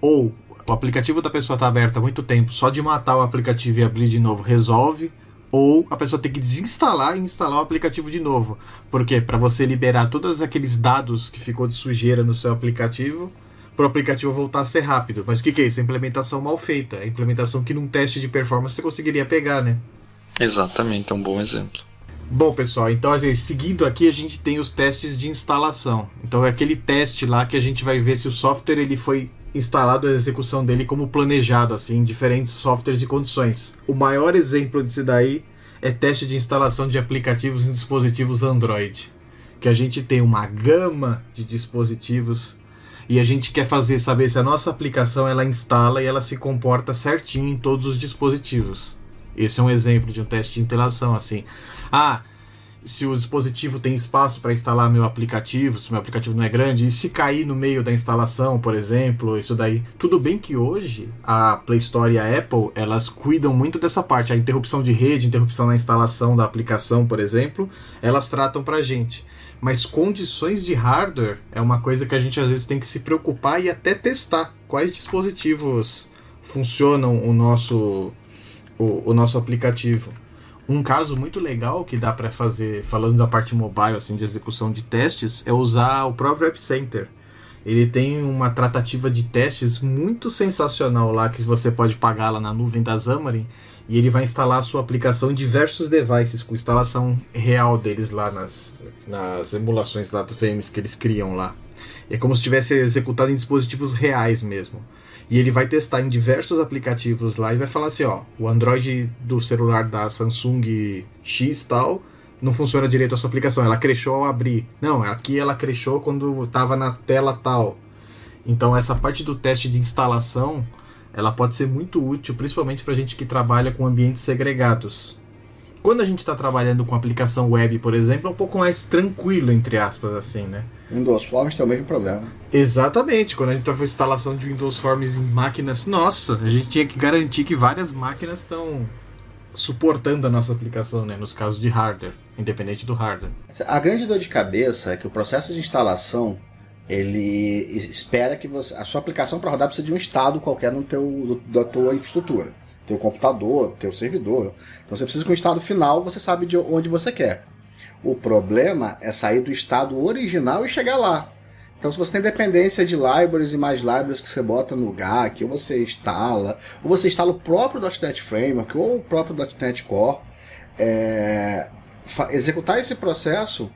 Ou o aplicativo da pessoa tá aberto há muito tempo, só de matar o aplicativo e abrir de novo resolve, ou a pessoa tem que desinstalar e instalar o aplicativo de novo. Por quê? Para você liberar todos aqueles dados que ficou de sujeira no seu aplicativo, para o aplicativo voltar a ser rápido. Mas o que é isso? É implementação mal feita. É implementação que num teste de performance você conseguiria pegar, né? Exatamente, é um bom exemplo. Bom, pessoal, então seguindo aqui a gente tem os testes de instalação. Então é aquele teste lá que a gente vai ver se o software ele foi instalado, a execução dele como planejado, assim, em diferentes softwares e condições. O maior exemplo disso daí é teste de instalação de aplicativos em dispositivos Android. Que a gente tem uma gama de dispositivos e a gente quer saber se a nossa aplicação ela instala e ela se comporta certinho em todos os dispositivos. Esse é um exemplo de um teste de instalação, assim. Se o dispositivo tem espaço para instalar meu aplicativo, se meu aplicativo não é grande, e se cair no meio da instalação, por exemplo, isso daí. Tudo bem que hoje a Play Store e a Apple, elas cuidam muito dessa parte, a interrupção de rede, interrupção na instalação da aplicação, por exemplo, elas tratam pra gente. Mas condições de hardware é uma coisa que a gente às vezes tem que se preocupar e até testar quais dispositivos funcionam o nosso aplicativo. Um caso muito legal que dá para fazer, falando da parte mobile, assim, de execução de testes, é usar o próprio App Center. Ele tem uma tratativa de testes muito sensacional lá, que você pode pagar lá na nuvem da Xamarin, e ele vai instalar a sua aplicação em diversos devices, com instalação real deles lá nas emulações lá dos VMs que eles criam lá. É como se tivesse executado em dispositivos reais mesmo. E ele vai testar em diversos aplicativos lá e vai falar assim, o Android do celular da Samsung X tal, não funciona direito a sua aplicação, ela crashou ao abrir. Não, aqui ela crashou quando estava na tela tal. Então essa parte do teste de instalação, ela pode ser muito útil, principalmente para gente que trabalha com ambientes segregados. Quando a gente está trabalhando com aplicação web, por exemplo, é um pouco mais tranquilo, entre aspas, assim, né? Windows Forms tem o mesmo problema. Exatamente, quando a gente faz instalação de Windows Forms em máquinas, nossa, a gente tinha que garantir que várias máquinas estão suportando a nossa aplicação, né? Nos casos de hardware, independente do hardware. A grande dor de cabeça é que o processo de instalação, ele espera que a sua aplicação para rodar precisa de um estado qualquer da tua infraestrutura. Teu computador, teu servidor. Então você precisa que o estado final você sabe de onde você quer. O problema é sair do estado original e chegar lá. Então se você tem dependência de libraries e mais libraries que você bota no GAC, ou você instala o próprio .NET Framework ou o próprio .NET Core, executar esse processo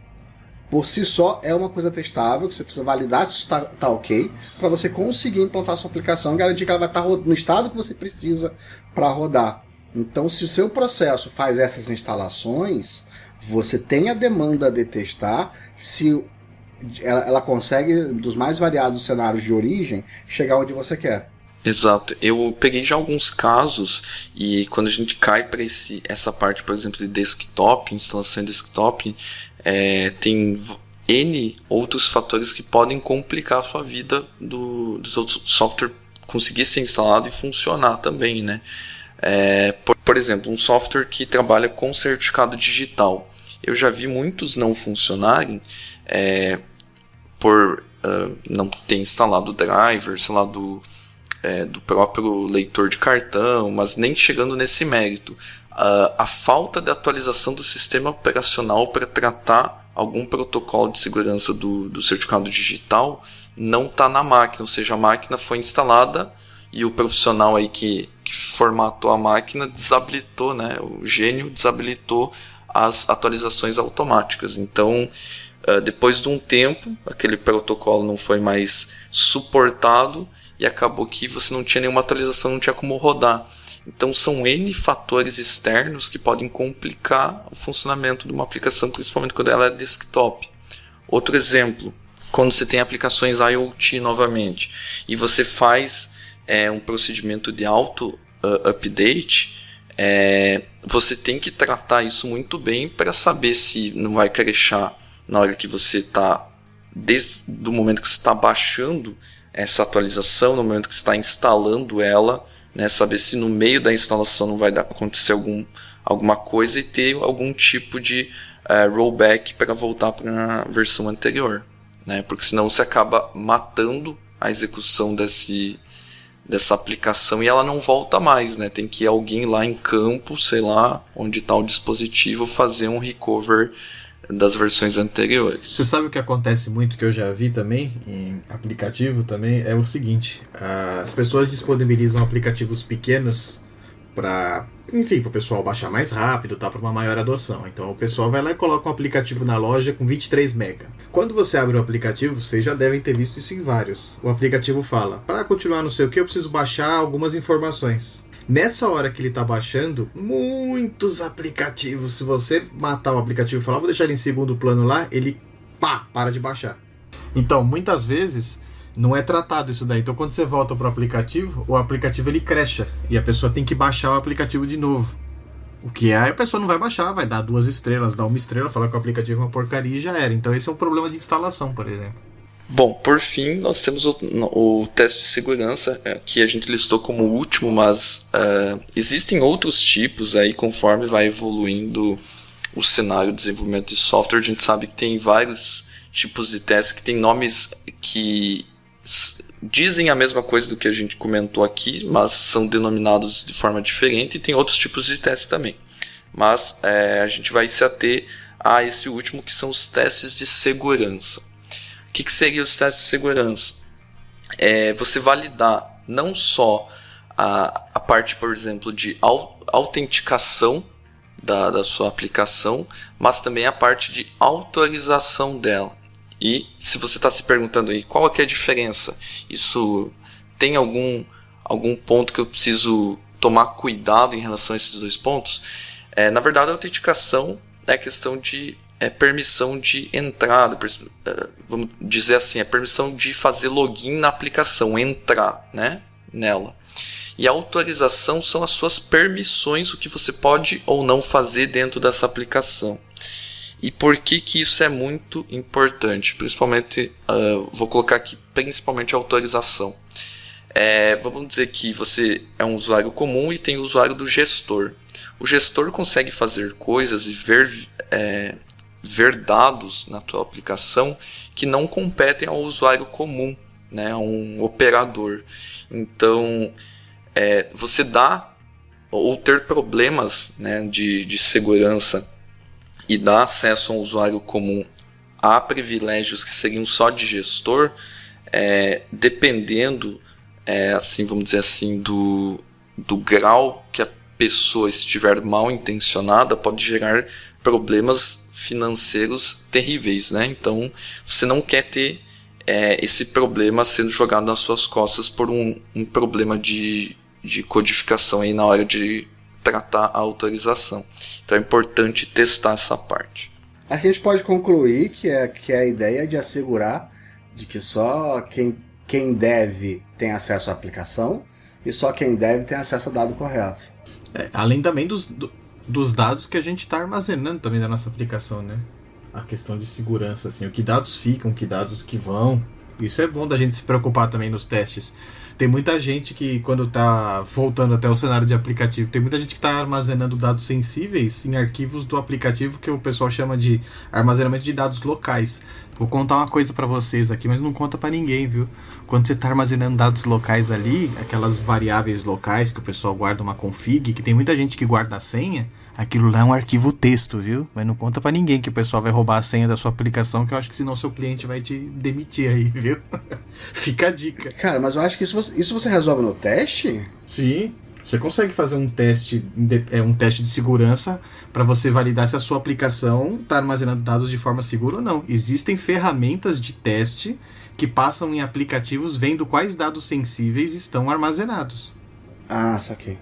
por si só é uma coisa testável, que você precisa validar se isso está ok, para você conseguir implantar a sua aplicação e garantir que ela vai estar no estado que você precisa para rodar. Então, se o seu processo faz essas instalações, você tem a demanda de testar se ela consegue, dos mais variados cenários de origem, chegar onde você quer. Exato. Eu peguei já alguns casos e quando a gente cai para essa parte, por exemplo, de desktop, instalação em desktop, tem N outros fatores que podem complicar a sua vida do seu software conseguir ser instalado e funcionar também, né? Por exemplo, um software que trabalha com certificado digital. Eu já vi muitos não funcionarem por não ter instalado o driver, sei lá, do próprio leitor de cartão, mas nem chegando nesse mérito. A falta de atualização do sistema operacional para tratar algum protocolo de segurança do certificado digital não está na máquina, ou seja, a máquina foi instalada e o profissional aí que formatou a máquina desabilitou, né? O gênio desabilitou as atualizações automáticas. Então, depois de um tempo, aquele protocolo não foi mais suportado e acabou que você não tinha nenhuma atualização, não tinha como rodar. Então são N fatores externos que podem complicar o funcionamento de uma aplicação, principalmente quando ela é desktop. Outro exemplo, quando você tem aplicações IoT novamente e você faz um procedimento de auto-update, você tem que tratar isso muito bem para saber se não vai crashar na hora que você está, desde o momento que você está baixando essa atualização, no momento que você está instalando ela, né, saber se no meio da instalação não vai acontecer alguma coisa e ter algum tipo de rollback para voltar para a versão anterior, né, porque senão você acaba matando a execução dessa aplicação e ela não volta mais, né? Tem que ir alguém lá em campo, sei lá, onde está o dispositivo, fazer um recover das versões anteriores. Você sabe o que acontece muito, que eu já vi também em aplicativo também, é o seguinte: as pessoas disponibilizam aplicativos pequenos para o pessoal baixar mais rápido, tá, para uma maior adoção. Então o pessoal vai lá e coloca um aplicativo na loja com 23 MB. Quando você abre o aplicativo, vocês já devem ter visto isso em vários. O aplicativo fala: para continuar não sei o que, eu preciso baixar algumas informações. Nessa hora que ele está baixando, muitos aplicativos, se você matar o aplicativo e falar, vou deixar ele em segundo plano lá, ele para de baixar. Então, muitas vezes, não é tratado isso daí. Então, quando você volta para o aplicativo ele crasha e a pessoa tem que baixar o aplicativo de novo. O que a pessoa não vai baixar, vai dar 2 estrelas, dar 1 estrela, falar que o aplicativo é uma porcaria e já era. Então, esse é um problema de instalação, por exemplo. Bom, por fim, nós temos o teste de segurança, que a gente listou como o último, mas existem outros tipos aí, conforme vai evoluindo o cenário de desenvolvimento de software. A gente sabe que tem vários tipos de testes que tem nomes que dizem a mesma coisa do que a gente comentou aqui, mas são denominados de forma diferente, e tem outros tipos de testes também. Mas a gente vai se ater a esse último, que são os testes de segurança. O que seriam os testes de segurança? Você validar não só a parte, por exemplo, de autenticação da sua aplicação, mas também a parte de autorização dela. E se você está se perguntando aí qual é a diferença, isso tem algum ponto que eu preciso tomar cuidado em relação a esses dois pontos? Na verdade, a autenticação é a questão de permissão de entrada, vamos dizer assim, permissão de fazer login na aplicação, entrar, né, nela. E a autorização são as suas permissões, o que você pode ou não fazer dentro dessa aplicação. E por que isso é muito importante? Principalmente, vou colocar aqui principalmente a autorização. Vamos dizer que você é um usuário comum e tem o usuário do gestor. O gestor consegue fazer coisas e ver dados na tua aplicação que não competem ao usuário comum, né, a um operador. Então, você dá ou ter problemas, né, de segurança e dar acesso a um usuário comum a privilégios que seriam só de gestor, dependendo, assim, vamos dizer assim, do grau que a pessoa estiver mal intencionada, pode gerar problemas financeiros terríveis, né? Então, você não quer ter esse problema sendo jogado nas suas costas por um problema de codificação aí na hora de tratar a autorização. Então é importante testar essa parte. A gente pode concluir que é a ideia de assegurar de que só quem quem deve tem acesso à aplicação e só quem deve tem acesso ao dado correto. Além também dos dados que a gente está armazenando também da nossa aplicação, né? A questão de segurança, assim, o que dados ficam, que dados que vão. Isso é bom da gente se preocupar também nos testes. Tem muita gente que, quando está voltando até o cenário de aplicativo, tem muita gente que está armazenando dados sensíveis em arquivos do aplicativo que o pessoal chama de armazenamento de dados locais. Vou contar uma coisa para vocês aqui, mas não conta para ninguém, viu? Quando você está armazenando dados locais ali, aquelas variáveis locais que o pessoal guarda uma config, que tem muita gente que guarda a senha, aquilo lá é um arquivo texto, viu? Mas não conta pra ninguém que o pessoal vai roubar a senha da sua aplicação, que eu acho que senão seu cliente vai te demitir aí, viu? Fica a dica. Cara, mas eu acho que isso você resolve no teste? Sim, você consegue fazer um teste de segurança para você validar se a sua aplicação está armazenando dados de forma segura ou não. Existem ferramentas de teste que passam em aplicativos vendo quais dados sensíveis estão armazenados. Ah, saquei.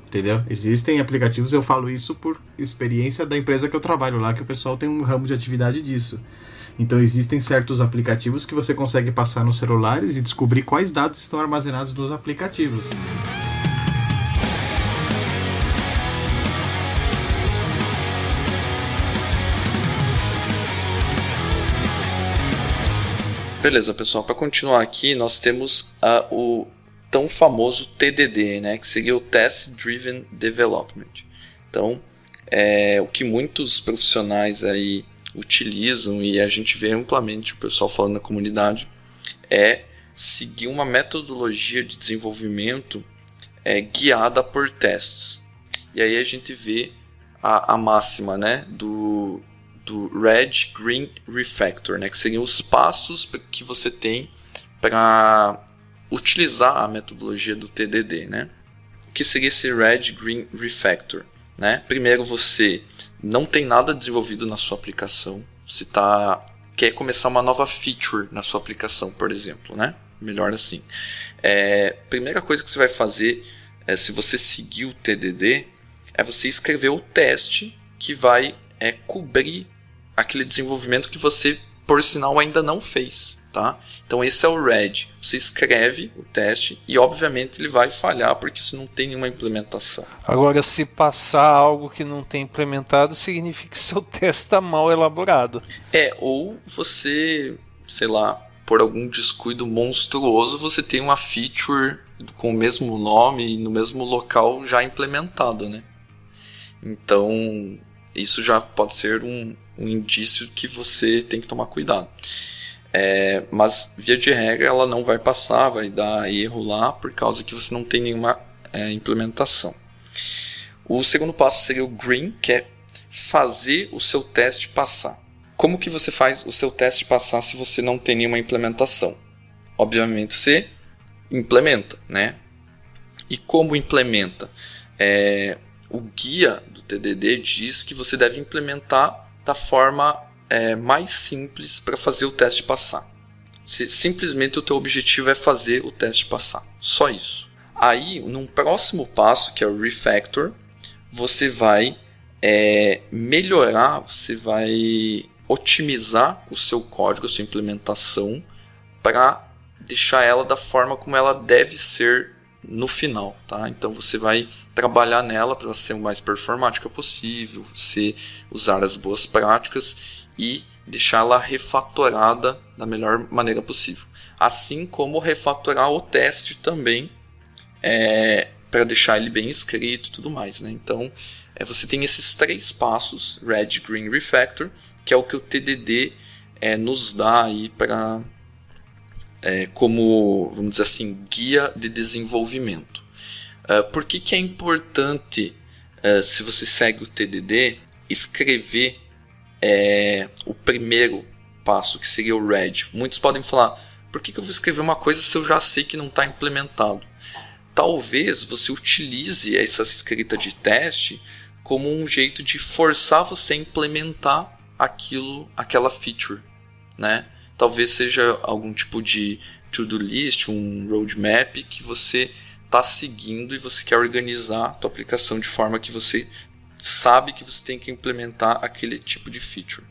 Entendeu? Existem aplicativos, eu falo isso por experiência da empresa que eu trabalho lá, que o pessoal tem um ramo de atividade disso. Então existem certos aplicativos que você consegue passar nos celulares e descobrir quais dados estão armazenados nos aplicativos. Beleza, pessoal, para continuar aqui, nós temos o tão famoso TDD, né, que seria o Test Driven Development. Então, o que muitos profissionais aí utilizam e a gente vê amplamente o pessoal falando na comunidade é seguir uma metodologia de desenvolvimento guiada por testes. E aí a gente vê a máxima, né, do Red, Green, Refactor, né, que seriam os passos que você tem para utilizar a metodologia do TDD, né? O que seria esse Red, Green, Refactor, né? Primeiro, você não tem nada desenvolvido na sua aplicação, você quer começar uma nova feature na sua aplicação, por exemplo, né? Melhor assim. Primeira coisa que você vai fazer, se você seguir o TDD, é você escrever o teste que vai cobrir aquele desenvolvimento que você, por sinal, ainda não fez. Tá? Então esse é o Red. Você escreve o teste e obviamente ele vai falhar porque isso não tem nenhuma implementação. Agora, se passar algo que não tem implementado, significa que seu teste está mal elaborado. Ou você, sei lá, por algum descuido monstruoso, você tem uma feature com o mesmo nome e no mesmo local já implementada, né? Então isso já pode ser um indício que você tem que tomar cuidado. Mas via de regra ela não vai passar, vai dar erro lá por causa que você não tem nenhuma implementação. O segundo passo seria o Green, que é fazer o seu teste passar. Como que você faz o seu teste passar se você não tem nenhuma implementação? Obviamente você implementa, né? E como implementa? O guia do TDD diz que você deve implementar da forma mais simples para fazer o teste passar. Simplesmente o teu objetivo é fazer o teste passar. Só isso. Aí, num próximo passo, que é o Refactor, você vai melhorar, você vai otimizar o seu código, a sua implementação, para deixar ela da forma como ela deve ser no final, tá? Então você vai trabalhar nela para ela ser o mais performática possível, você usar as boas práticas e deixá-la refatorada da melhor maneira possível. Assim como refatorar o teste também, para deixar ele bem escrito e tudo mais, né? Então, você tem esses 3 passos, Red, Green, Refactor, que é o que o TDD nos dá aí para como, vamos dizer assim, guia de desenvolvimento. Por que é importante, se você segue o TDD, escrever o primeiro passo, que seria o Red? Muitos podem falar, por que eu vou escrever uma coisa se eu já sei que não está implementado? Talvez você utilize essa escrita de teste como um jeito de forçar você a implementar aquela feature, né? Talvez seja algum tipo de to-do list, um roadmap que você está seguindo e você quer organizar a tua aplicação de forma que você sabe que você tem que implementar aquele tipo de feature.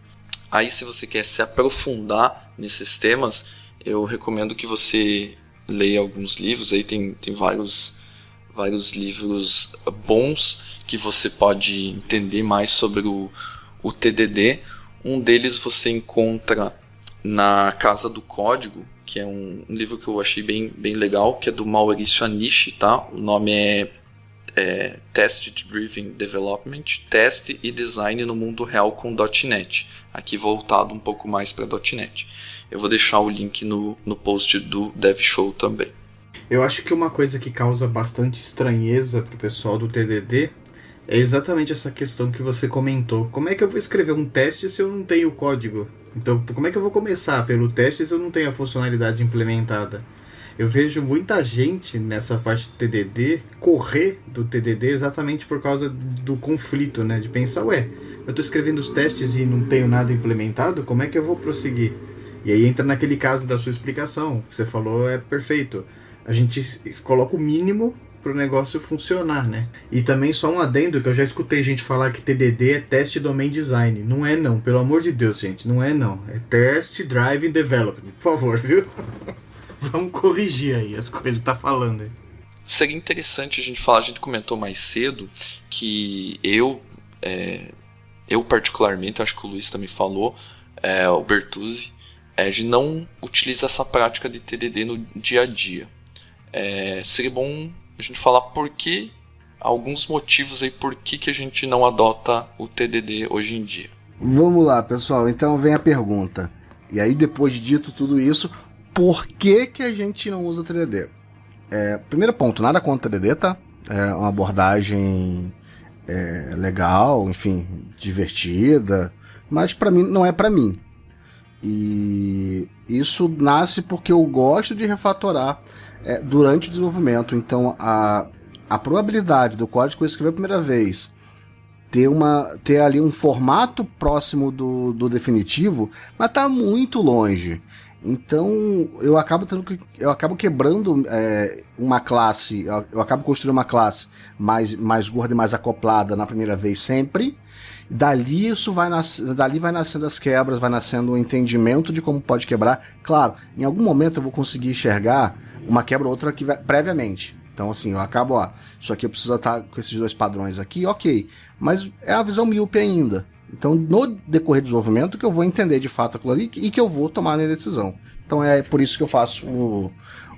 Aí, se você quer se aprofundar nesses temas, eu recomendo que você leia alguns livros, aí tem vários livros bons que você pode entender mais sobre o TDD. Um deles você encontra na Casa do Código, que é um livro que eu achei bem legal, que é do Maurício Anishi, tá? O nome é Test Driven Development, Teste e Design no Mundo Real com .NET, aqui voltado um pouco mais para .NET. Eu vou deixar o link no post do DevShow também. Eu acho que uma coisa que causa bastante estranheza pro pessoal do TDD é exatamente essa questão que você comentou. Como é que eu vou escrever um teste se eu não tenho o código? Então, como é que eu vou começar pelo teste se eu não tenho a funcionalidade implementada? Eu vejo muita gente nessa parte do TDD correr do TDD exatamente por causa do conflito, né? De pensar, eu estou escrevendo os testes e não tenho nada implementado, como é que eu vou prosseguir? E aí entra naquele caso da sua explicação, que você falou é perfeito. A gente coloca o mínimo para o negócio funcionar, né? E também só um adendo, que eu já escutei gente falar que TDD é Test Domain Design. Não é não, pelo amor de Deus, gente, não é não. É Test Driven Development, por favor, viu? Vamos corrigir aí as coisas que tá falando aí. Seria interessante a gente falar, a gente comentou mais cedo que eu particularmente, acho que o Luiz também falou, o Bertuzzi, a gente não utiliza essa prática de TDD no dia a dia. Seria bom a gente falar alguns motivos aí por que a gente não adota o TDD hoje em dia. Vamos lá, pessoal, então vem a pergunta. E aí, depois de dito tudo isso, por que a gente não usa TDD? Primeiro ponto, nada contra o TDD, tá? É uma abordagem legal, enfim, divertida, mas para mim não é para mim. E isso nasce porque eu gosto de refatorar durante o desenvolvimento. Então a probabilidade do código que eu escrevi a primeira vez ter ali um formato próximo do definitivo, mas tá muito longe. Então eu acabo quebrando uma classe, eu acabo construindo uma classe mais gorda e mais acoplada na primeira vez sempre. Dali vai nascendo as quebras, vai nascendo o entendimento de como pode quebrar. Claro, em algum momento eu vou conseguir enxergar uma quebra ou outra aqui previamente. Então assim, eu acabo, isso aqui eu preciso estar com esses dois padrões aqui, ok. Mas é a visão míope ainda. Então no decorrer do desenvolvimento que eu vou entender de fato aquilo ali e que eu vou tomar a minha decisão. Então é por isso que eu faço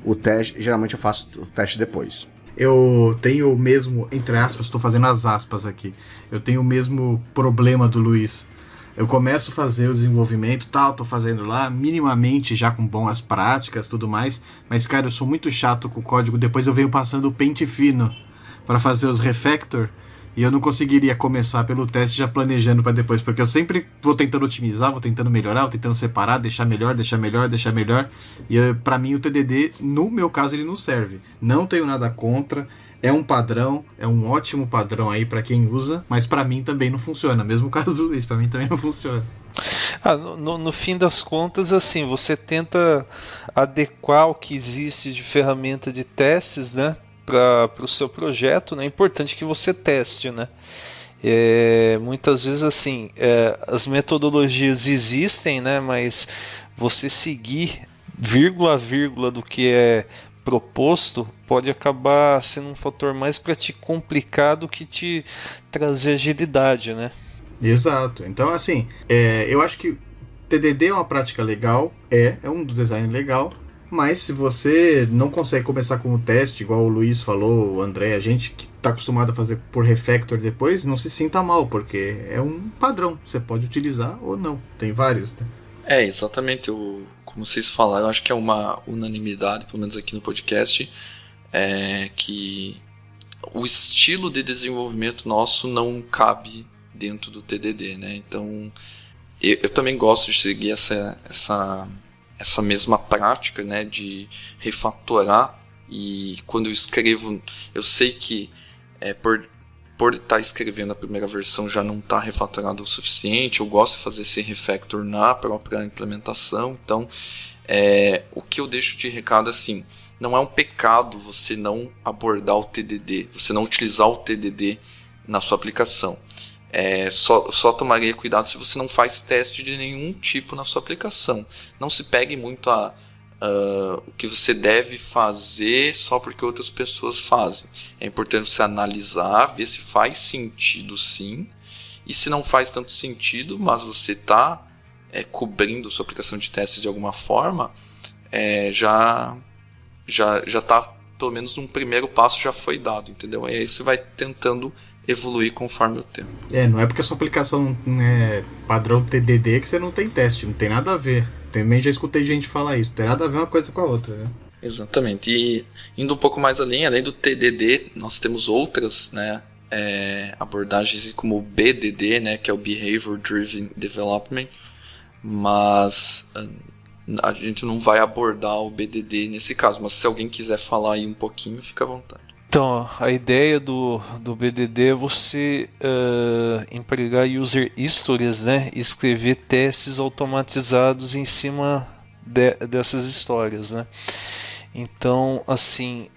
o teste, geralmente eu faço o teste depois. Eu tenho o mesmo, entre aspas, estou fazendo as aspas aqui, eu tenho o mesmo problema do Luiz. Eu começo a fazer o desenvolvimento, tô fazendo lá, minimamente já com boas práticas e tudo mais, mas cara, eu sou muito chato com o código, depois eu venho passando o pente fino para fazer os refactor, e eu não conseguiria começar pelo teste já planejando para depois, porque eu sempre vou tentando otimizar, vou tentando melhorar, vou tentando separar, deixar melhor, e para mim o TDD, no meu caso, ele não serve. Não tenho nada contra, é um padrão, é um ótimo padrão aí para quem usa, mas para mim também não funciona, mesmo caso do Luiz, para mim também não funciona. No fim das contas, assim, você tenta adequar o que existe de ferramenta de testes, né? Para o seu projeto, né? É importante que você teste, né? Muitas vezes assim, as metodologias existem, né? Mas você seguir vírgula a vírgula do que é proposto pode acabar sendo um fator mais para te complicar do que te trazer agilidade, né? Exato. Então assim, eu acho que TDD é uma prática legal, é um design legal. Mas se você não consegue começar com o teste, igual o Luiz falou, o André, a gente que está acostumado a fazer por refactor depois, não se sinta mal, porque é um padrão. Você pode utilizar ou não. Tem vários, né? Exatamente. Como vocês falaram, acho que é uma unanimidade, pelo menos aqui no podcast, que o estilo de desenvolvimento nosso não cabe dentro do TDD, né? Então, eu também gosto de seguir essa mesma prática, né, de refatorar, e quando eu escrevo, eu sei que por estar escrevendo a primeira versão já não está refatorado o suficiente, eu gosto de fazer esse refactor na própria implementação. Então o que eu deixo de recado assim, não é um pecado você não abordar o TDD, você não utilizar o TDD na sua aplicação. Só tomaria cuidado se você não faz teste de nenhum tipo na sua aplicação. Não se pegue muito o que você deve fazer só porque outras pessoas fazem. É importante você analisar, ver se faz sentido sim, e se não faz tanto sentido, mas você está cobrindo sua aplicação de teste de alguma forma, já está, pelo menos um primeiro passo já foi dado, entendeu? E aí você vai tentando evoluir conforme o tempo. Não é porque a sua aplicação não é padrão TDD que você não tem teste, não tem nada a ver. Também já escutei gente falar isso, não tem nada a ver uma coisa com a outra, né? Exatamente. E indo um pouco mais além do TDD, nós temos outras, né, abordagens como o BDD, né, que é o Behavior Driven Development, mas a gente não vai abordar o BDD nesse caso, mas se alguém quiser falar aí um pouquinho, fica à vontade. Então, a ideia do BDD é você empregar user stories, né, e escrever testes automatizados em cima dessas histórias, né. Então, assim,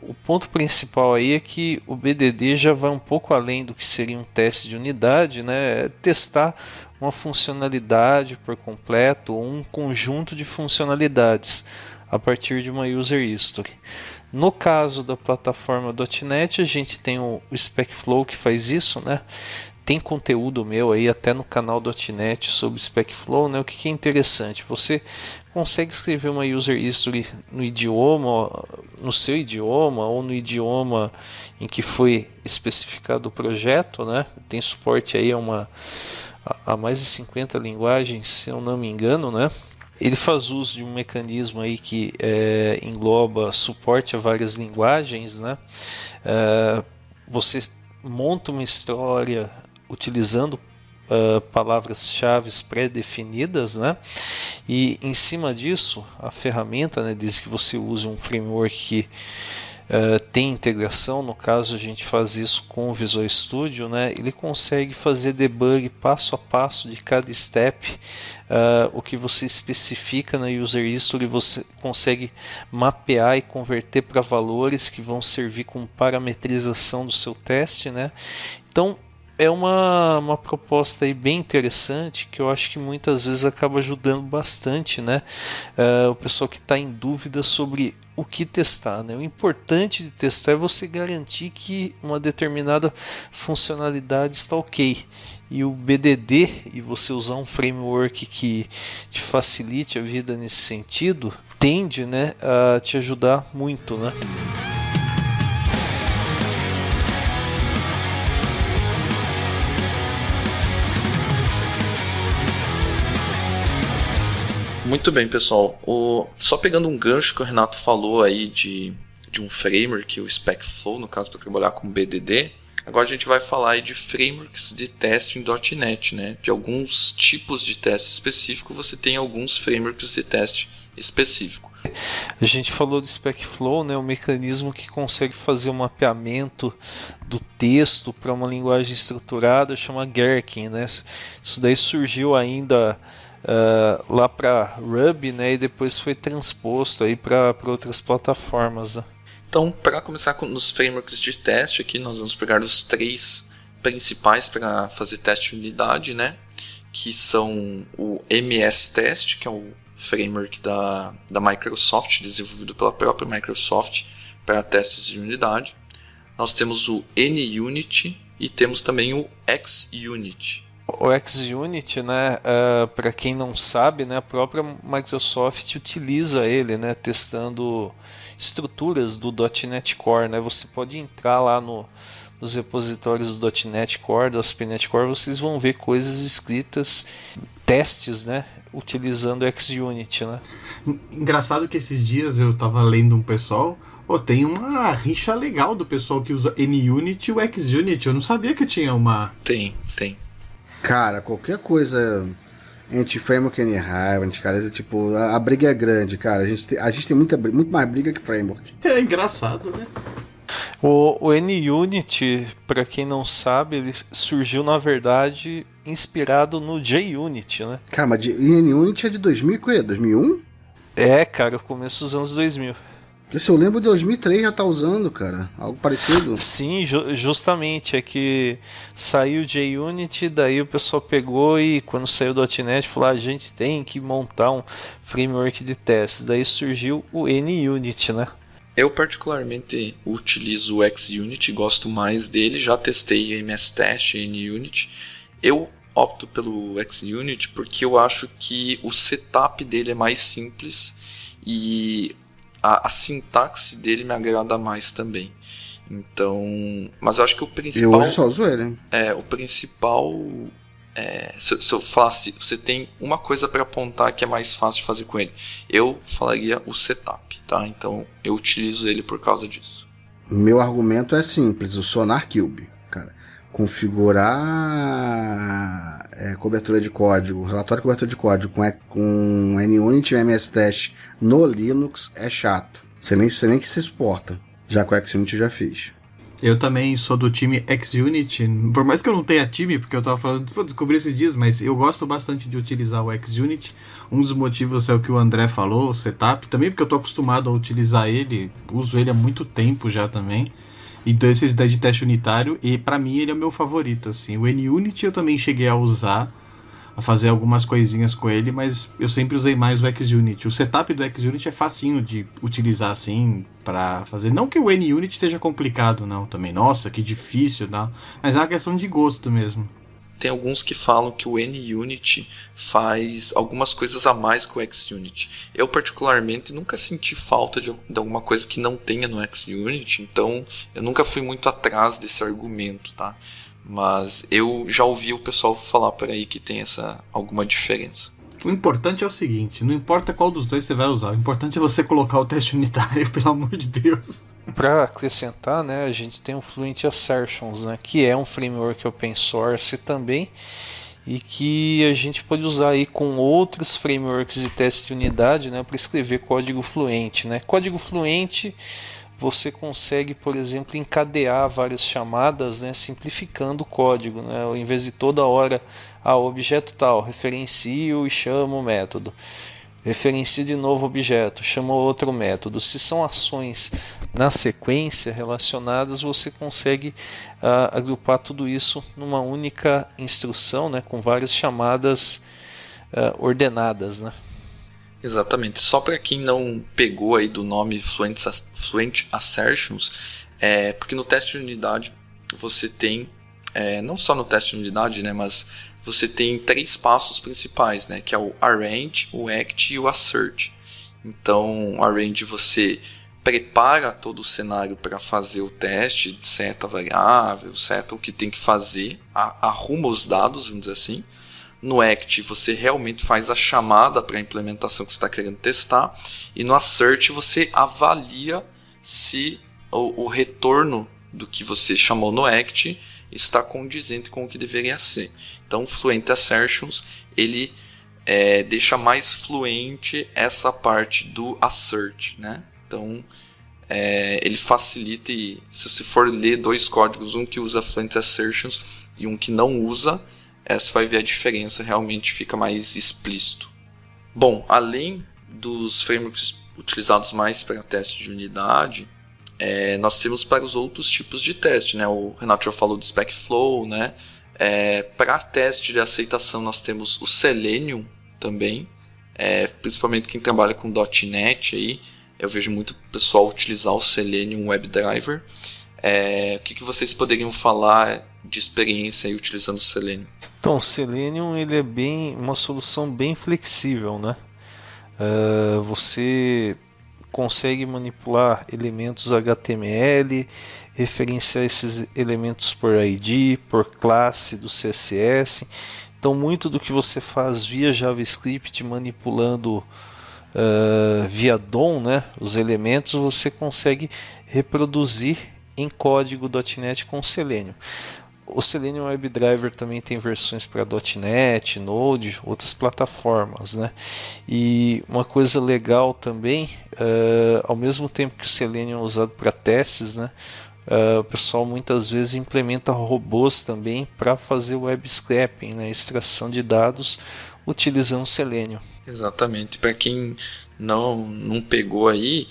o ponto principal aí é que o BDD já vai um pouco além do que seria um teste de unidade, né, é testar uma funcionalidade por completo ou um conjunto de funcionalidades a partir de uma user history. No caso da plataforma .NET, a gente tem o SpecFlow que faz isso, né? Tem conteúdo meu aí até no canal .NET sobre SpecFlow, né? O que é interessante, você consegue escrever uma user history no idioma, no seu idioma ou no idioma em que foi especificado o projeto, né? Tem suporte aí a mais de 50 linguagens, se eu não me engano, né? Ele faz uso de um mecanismo aí que engloba suporte a várias linguagens, né? Você monta uma história utilizando palavras-chave pré-definidas, né? E em cima disso, a ferramenta, né, diz que você use um framework que tem integração. No caso, a gente faz isso com o Visual Studio, né? Ele consegue fazer debug passo a passo de cada step. O que você especifica na user history você consegue mapear e converter para valores que vão servir como parametrização do seu teste, né? Então é uma proposta aí bem interessante que eu acho que muitas vezes acaba ajudando bastante, né? O pessoal que está em dúvida sobre o que testar, né? O importante de testar é você garantir que uma determinada funcionalidade está ok. E o BDD, e você usar um framework que te facilite a vida nesse sentido, tende, né, a te ajudar muito, né? Muito bem, pessoal. Só pegando um gancho que o Renato falou aí de um framework, o SpecFlow, no caso, para trabalhar com BDD. Agora a gente vai falar aí de frameworks de teste em .NET, né? De alguns tipos de teste específico, você tem alguns frameworks de teste específico. A gente falou do SpecFlow, né? Um mecanismo que consegue fazer um mapeamento do texto para uma linguagem estruturada, chama Gherkin, né? Isso daí surgiu ainda lá para Ruby, né? E depois foi transposto aí para outras plataformas, né? Então, para começar nos frameworks de teste, aqui nós vamos pegar os 3 principais para fazer teste de unidade, né? Que são o MS Test, que é o framework da Microsoft, desenvolvido pela própria Microsoft para testes de unidade. Nós temos o NUnit e temos também o XUnit. O XUnit, né, para quem não sabe, né, a própria Microsoft utiliza ele, né, testando estruturas do .NET Core, né. Você pode entrar lá nos repositórios do .NET Core, do ASP.NET Core, vocês vão ver coisas escritas, testes, né, utilizando o XUnit, né. Engraçado que esses dias eu tava lendo um pessoal, tem uma rixa legal do pessoal que usa NUnit e o XUnit. Eu não sabia que tinha uma... Tem. Cara, qualquer coisa entre framework e Hybrid, cara, tipo, a briga é grande, cara. A gente tem muito mais briga que framework. É engraçado, né? O NUnit, para quem não sabe, ele surgiu, na verdade, inspirado no JUnit, né? Cara, mas NUnit é de 2000 e quê? 2001? Cara, começo dos anos 2000. Se eu lembro de 2003 já tá usando, cara, algo parecido. Sim, justamente, é que saiu o JUnity, daí o pessoal pegou e quando saiu o .NET falou, a gente tem que montar um framework de testes, daí surgiu o NUnit, né? Eu particularmente utilizo o XUnit, gosto mais dele, já testei MS Test e NUnit. Eu opto pelo XUnit porque eu acho que o setup dele é mais simples e a sintaxe dele me agrada mais também. Então, mas eu acho que o principal... Eu hoje só uso ele. O principal... se eu falasse, você tem uma coisa para apontar que é mais fácil de fazer com ele. Eu falaria o setup, tá? Então, eu utilizo ele por causa disso. Meu argumento é simples, o SonarQube, cara. Configurar cobertura de código, relatório de cobertura de código com NUnit e MS Test no Linux é chato. Você nem que se exporta. Já com o XUnit eu já fiz. Eu também sou do time XUnit, por mais que eu não tenha time, porque eu tava falando, descobri esses dias, mas eu gosto bastante de utilizar o XUnit. Um dos motivos é o que o André falou, o setup, também porque eu tô acostumado a utilizar ele, uso ele há muito tempo já também. Então esses de teste unitário, e pra mim ele é o meu favorito, assim. O NUnit eu também cheguei a usar, a fazer algumas coisinhas com ele, mas eu sempre usei mais o XUnit. O setup do XUnit é facinho de utilizar assim para fazer. Não que o NUnit seja complicado, não, também. Nossa, que difícil, não. Mas é uma questão de gosto mesmo. Tem alguns que falam que o NUnit faz algumas coisas a mais que o XUnit. Eu, particularmente, nunca senti falta de alguma coisa que não tenha no XUnit, então eu nunca fui muito atrás desse argumento, tá? Mas eu já ouvi o pessoal falar por aí que tem alguma diferença. O importante é o seguinte, não importa qual dos dois você vai usar, o importante é você colocar o teste unitário, pelo amor de Deus. Para acrescentar, né, a gente tem o Fluent Assertions, né, que é um framework open source também e que a gente pode usar aí com outros frameworks de teste de unidade, né, para escrever código fluente, né. Código fluente você consegue, por exemplo, encadear várias chamadas, né, simplificando o código, né, ao invés de toda hora o objeto tal, referencio e chamo o método. Referencia de novo o objeto, chama outro método. Se são ações na sequência relacionadas, você consegue agrupar tudo isso numa única instrução, né, com várias chamadas ordenadas, né? Exatamente. Só para quem não pegou aí do nome Fluent Assertions, porque no teste de unidade você tem, não só no teste de unidade, né, mas você tem 3 passos principais, né, que é o arrange, o act e o assert. Então, o arrange você prepara todo o cenário para fazer o teste, seta a variável, seta o que tem que fazer, arruma os dados, vamos dizer assim. No act você realmente faz a chamada para a implementação que você está querendo testar. E no assert você avalia se o retorno do que você chamou no act está condizente com o que deveria ser. Então o Fluent Assertions ele deixa mais fluente essa parte do assert, né? Então ele facilita, e se você for ler 2 códigos, um que usa Fluent Assertions e um que não usa, você vai ver a diferença, realmente fica mais explícito. Bom, além dos frameworks utilizados mais para teste de unidade, nós temos para os outros tipos de teste, né? O Renato já falou do SpecFlow, né? Para teste de aceitação nós temos o Selenium também, principalmente quem trabalha com .NET aí, eu vejo muito pessoal utilizar o Selenium WebDriver. O que vocês poderiam falar de experiência aí utilizando o Selenium? Então, o Selenium ele é uma solução bem flexível, né? Você consegue manipular elementos HTML, referenciar esses elementos por ID, por classe do CSS. Então, muito do que você faz via JavaScript, manipulando via DOM, né, os elementos, você consegue reproduzir em código .NET com Selenium. O Selenium WebDriver também tem versões para .NET, Node, outras plataformas, né? E uma coisa legal também, ao mesmo tempo que o Selenium é usado para testes, né, o pessoal muitas vezes implementa robôs também para fazer web scraping, né, extração de dados utilizando o Selenium. Exatamente. Para quem não pegou aí,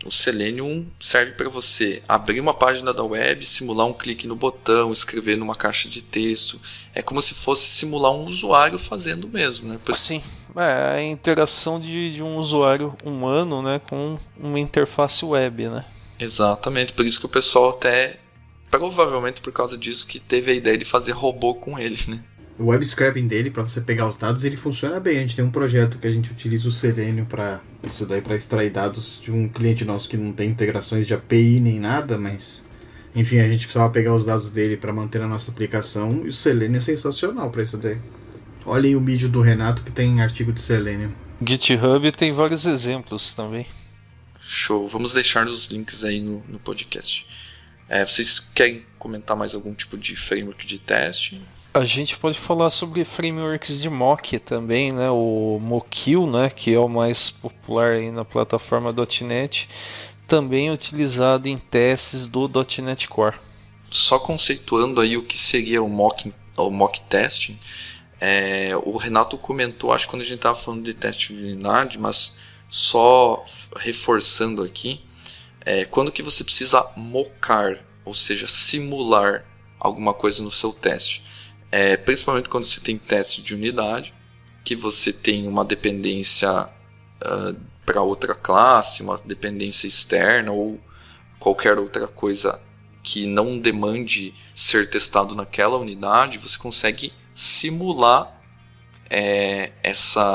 o Selenium serve para você abrir uma página da web, simular um clique no botão, escrever numa caixa de texto. É como se fosse simular um usuário fazendo mesmo, né? Sim, a interação de um usuário humano, né, com uma interface web, né? Exatamente, por isso que o pessoal até, provavelmente por causa disso, que teve a ideia de fazer robô com eles, né? O web scraping dele, para você pegar os dados, ele funciona bem. A gente tem um projeto que a gente utiliza o Selenium para isso daí, para extrair dados de um cliente nosso que não tem integrações de API nem nada, mas enfim, a gente precisava pegar os dados dele para manter a nossa aplicação, e o Selenium é sensacional para isso daí. Olhem o vídeo do Renato que tem artigo de Selenium. GitHub tem vários exemplos também. Show, vamos deixar os links aí no podcast. Vocês querem comentar mais algum tipo de framework de teste? A gente pode falar sobre frameworks de mock também, né? O Mockil, né? Que é o mais popular aí na plataforma .NET, também é utilizado em testes do .NET Core. Só conceituando aí o que seria o mock testing, o Renato comentou, acho que quando a gente estava falando de teste de unidade, mas só reforçando aqui, quando que você precisa mocar, ou seja, simular alguma coisa no seu teste. Principalmente quando você tem teste de unidade, que você tem uma dependência para outra classe, uma dependência externa ou qualquer outra coisa que não demande ser testado naquela unidade, você consegue simular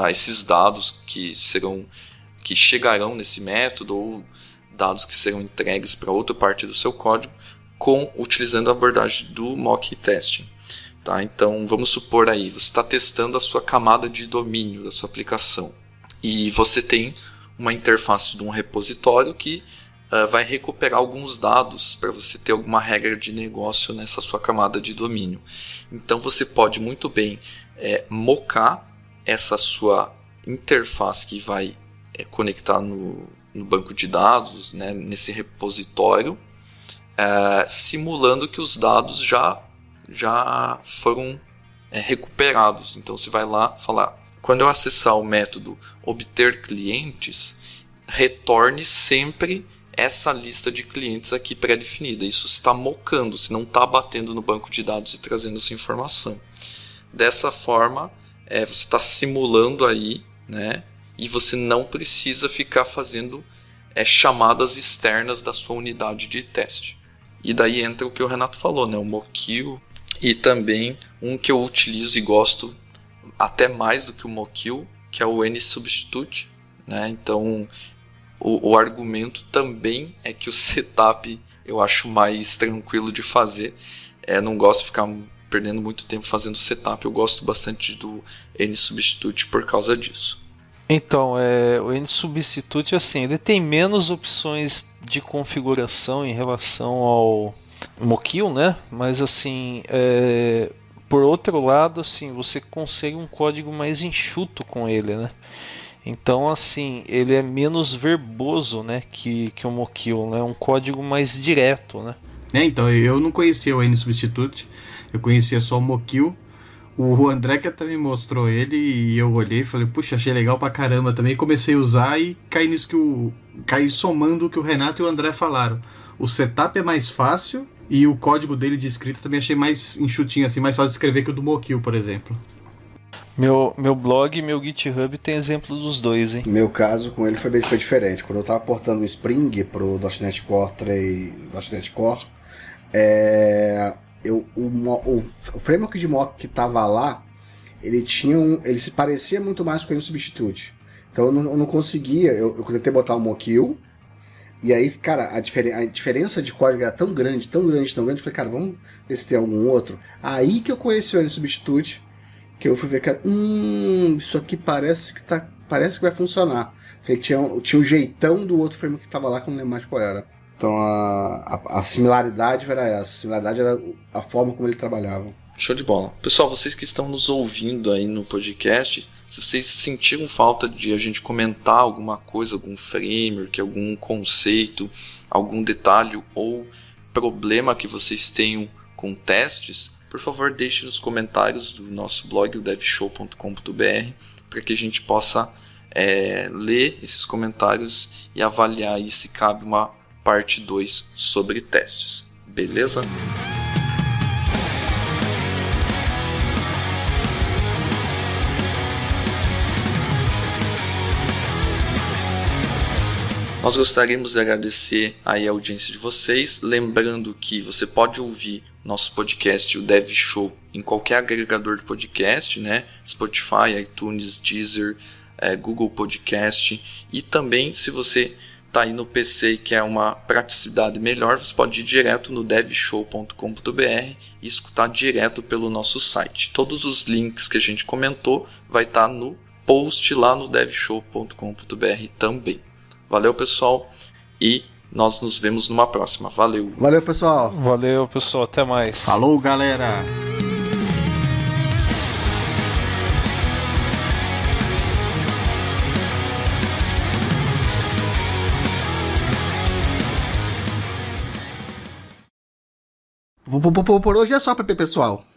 esses dados que chegarão nesse método ou dados que serão entregues para outra parte do seu código utilizando a abordagem do mock testing. Tá? Então, vamos supor aí, você está testando a sua camada de domínio da sua aplicação e você tem uma interface de um repositório que vai recuperar alguns dados para você ter alguma regra de negócio nessa sua camada de domínio. Então, você pode muito bem mocar essa sua interface que vai conectar no banco de dados, né, nesse repositório, simulando que os dados já foram recuperados. Então você vai lá falar, quando eu acessar o método obter clientes, retorne sempre essa lista de clientes aqui pré-definida. Isso está mocando, você não está batendo no banco de dados e trazendo essa informação. Dessa forma, você está simulando aí, né? E você não precisa ficar fazendo chamadas externas da sua unidade de teste. E daí entra o que o Renato falou, né? O Mockil. E também um que eu utilizo e gosto até mais do que o Mockil, que é o NSubstitute, né? Então o argumento também é que o setup eu acho mais tranquilo de fazer. Não gosto de ficar perdendo muito tempo fazendo setup, eu gosto bastante do NSubstitute por causa disso. Então, o NSubstitute, assim, ele tem menos opções de configuração em relação ao Mockil, né? Mas assim, por outro lado, assim, você consegue um código mais enxuto com ele, né? Então, assim, ele é menos verboso, né, que o Mockil, né? Um código mais direto, né? Então, eu não conhecia o NSubstitute, eu conhecia só o Mockil. O André que até me mostrou ele e eu olhei e falei, puxa, achei legal pra caramba também. Comecei a usar e caí nisso caí somando o que o Renato e o André falaram. O setup é mais fácil e o código dele de escrita também achei mais enxutinho, assim, mais fácil de escrever que o do Mockil, por exemplo. Meu blog e meu GitHub tem exemplo dos dois, hein? Meu caso com ele foi diferente. Quando eu estava portando o Spring pro .NET Core 3, .NET Core, o framework de mock que estava lá, ele se parecia muito mais com o NSubstitute. Então eu não conseguia, eu tentei botar o Mockil, e aí, cara, a diferença de código era tão grande, eu falei, cara, vamos ver se tem algum outro. Aí que eu conheci o NSubstitute, que eu fui ver, cara, isso aqui parece que vai funcionar. Porque tinha um jeitão do outro framework que estava lá, que eu não lembro mais qual era. Então a similaridade era essa. A similaridade era a forma como ele trabalhava. Show de bola. Pessoal, vocês que estão nos ouvindo aí no podcast, se vocês sentiram falta de a gente comentar alguma coisa, algum framework, algum conceito, algum detalhe ou problema que vocês tenham com testes, por favor, deixe nos comentários do nosso blog, o devshow.com.br, para que a gente possa ler esses comentários e avaliar aí se cabe uma parte 2 sobre testes. Beleza? Nós gostaríamos de agradecer aí a audiência de vocês, lembrando que você pode ouvir nosso podcast, o Dev Show, em qualquer agregador de podcast, né? Spotify, iTunes, Deezer, Google Podcast, e também se você está aí no PC e quer uma praticidade melhor, você pode ir direto no devshow.com.br e escutar direto pelo nosso site. Todos os links que a gente comentou vai estar no post lá no devshow.com.br também. Valeu, pessoal, e nós nos vemos numa próxima. Valeu! Valeu, pessoal! Valeu, pessoal, até mais. Falou, galera! Por hoje é só, pessoal.